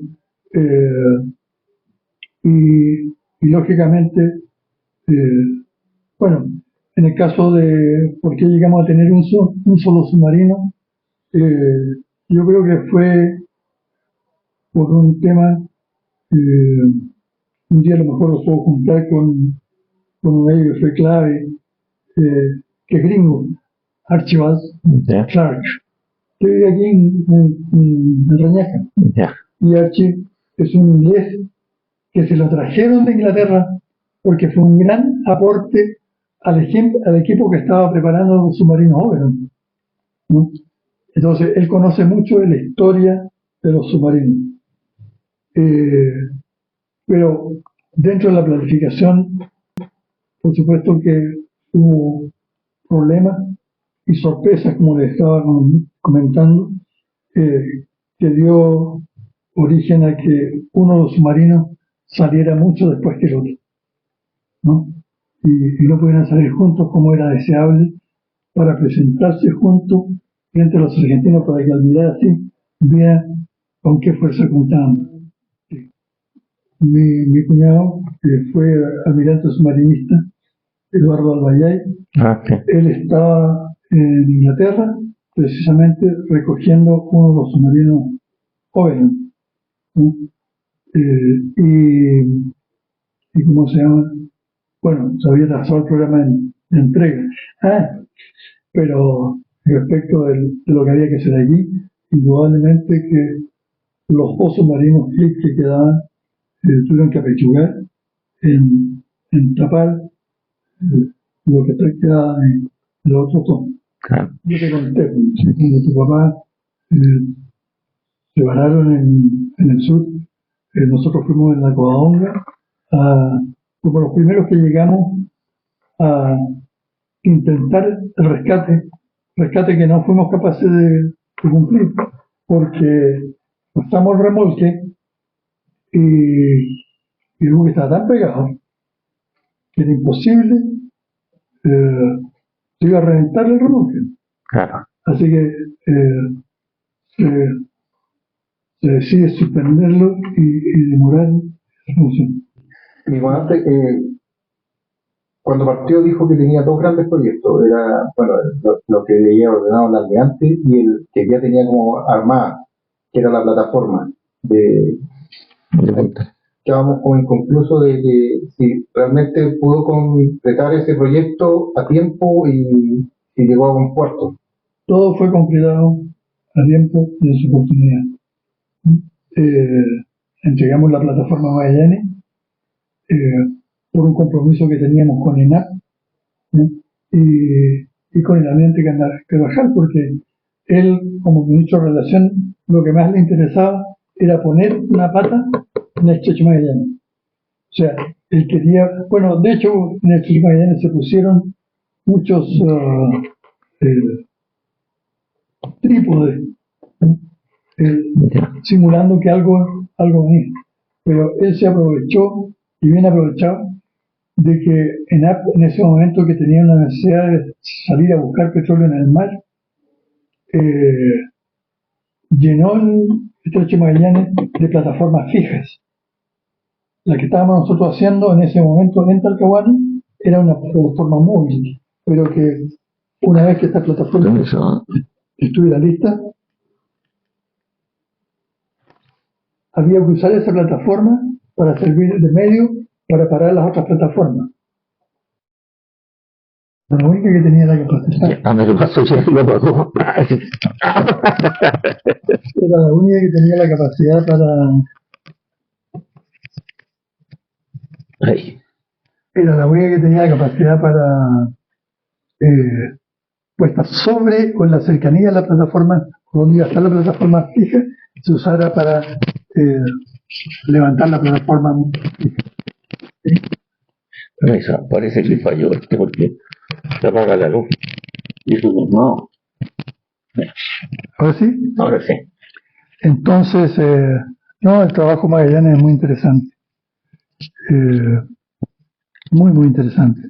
Y lógicamente, bueno, en el caso de por qué llegamos a tener un solo submarino, yo creo que fue por un tema, un día a lo mejor lo puedo juntar con un ello que fue clave, que es gringo, Archibald Clark, que vive aquí en Reñaca. Y Archie es un inglés que se lo trajeron de Inglaterra porque fue un gran aporte al equipo que estaba preparando los submarinos Oberon, ¿no? Entonces, él conoce mucho de la historia de los submarinos. Pero dentro de la planificación, por supuesto que hubo problemas y sorpresas, como les estaba comentando, que dio origen a que uno de los submarinos saliera mucho después que el otro, ¿no? Y no pudieran salir juntos como era deseable para presentarse juntos frente a los argentinos para que al mirar así vean con qué fuerza contaban. Mi cuñado, que fue almirante submarinista, Eduardo Albayay, él estaba en Inglaterra, precisamente recogiendo uno de los submarinos jóvenes, ¿no? Y ¿cómo se llama? Bueno, se había trazado el programa de entrega. Pero respecto de lo que había que hacer aquí, indudablemente que los dos submarinos que quedaban tuvieron que apechugar en tapar lo que quedaba de los otros dos. Claro. Yo te conté, cuando tu papá se vararon en el sur, nosotros fuimos en la Covadonga, como los primeros que llegamos a intentar el rescate que no fuimos capaces de cumplir, porque estamos en remolque y el buque estaba tan pegado que era imposible, se iba a reventar el remolque. Claro. Así que se decide suspenderlo y demorar la función. Mi comandante, cuando partió dijo que tenía dos grandes proyectos, era bueno lo que había ordenado el almirante y el que ya tenía como armada, que era la plataforma de quedábamos como inconcluso de que si realmente pudo completar ese proyecto a tiempo y llegó a un puerto. Todo fue completado a tiempo y en su oportunidad. Entregamos la plataforma Magallanes por un compromiso que teníamos con ENAP y con el almirante Carvajal, porque él, como ministro de Relación, lo que más le interesaba era poner una pata en el Estrecho Magallanes. O sea, él quería, bueno, de hecho, en el Estrecho Magallanes se pusieron muchos trípodes, simulando que algo venía. Pero él se aprovechó, y bien aprovechado, de que ENAP en ese momento que tenía una necesidad de salir a buscar petróleo en el mar, llenó el Estrecho Magallanes de plataformas fijas. La que estábamos nosotros haciendo en ese momento en Talcahuano era una plataforma móvil, pero que una vez que esta plataforma estuviera lista, había que usar esa plataforma para servir de medio para parar las otras plataformas. La única que tenía la capacidad. Era la única que tenía la capacidad para. Era la única que tenía la capacidad para puesta sobre o en la cercanía de la plataforma, donde iba a estar la plataforma fija, se usara para levantar la plataforma fija. ¿Sí? Eso parece que falló porque se apaga la luz. Y eso no. ¿Ahora sí? Ahora sí. Entonces, no, el trabajo Magallanes es muy interesante. Muy, muy interesante.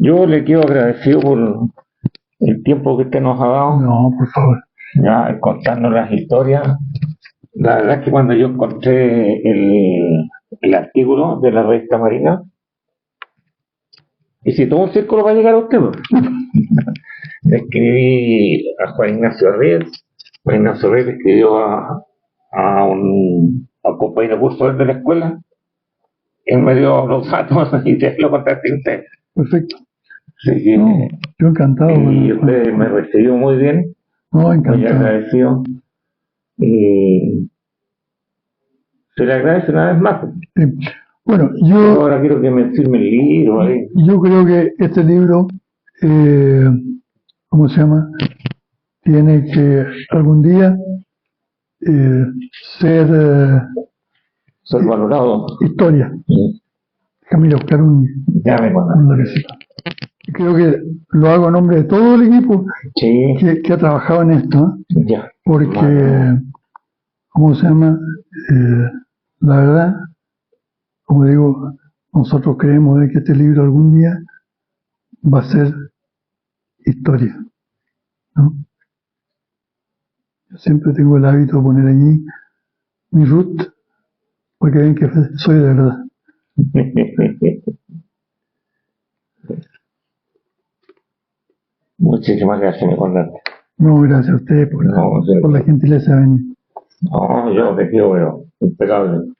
Yo le quiero agradecido por el tiempo que usted nos ha dado. No, por favor. Ya, contarnos las historias. La verdad es que cuando yo encontré el artículo de la revista Marina, y si todo un círculo va a llegar a usted, le escribí a Juan Ignacio Reyes. Juan Ignacio Reyes le escribió a un compañero curso de la escuela. Él me dio los datos y te lo contacté a usted. Perfecto. Sí, no, yo encantado. Y usted me recibió muy bien. No, encantado. Muy agradecido. Y se le agradece una vez más. Sí. Bueno, yo ahora quiero que me firme el libro. Yo creo que este libro, ¿cómo se llama? tiene que algún día ser valorado. Historia. Déjame ir a buscar una receta. Creo que lo hago a nombre de todo el equipo que ha trabajado en esto, porque, ¿cómo se llama? La verdad, como digo, nosotros creemos de que este libro algún día va a ser historia, ¿no? Yo siempre tengo el hábito de poner allí mi root, porque ven que soy de verdad. Muchísimas gracias, mi comandante. No, gracias a ustedes por la gentileza de venir. No, yo te quiero, impecable.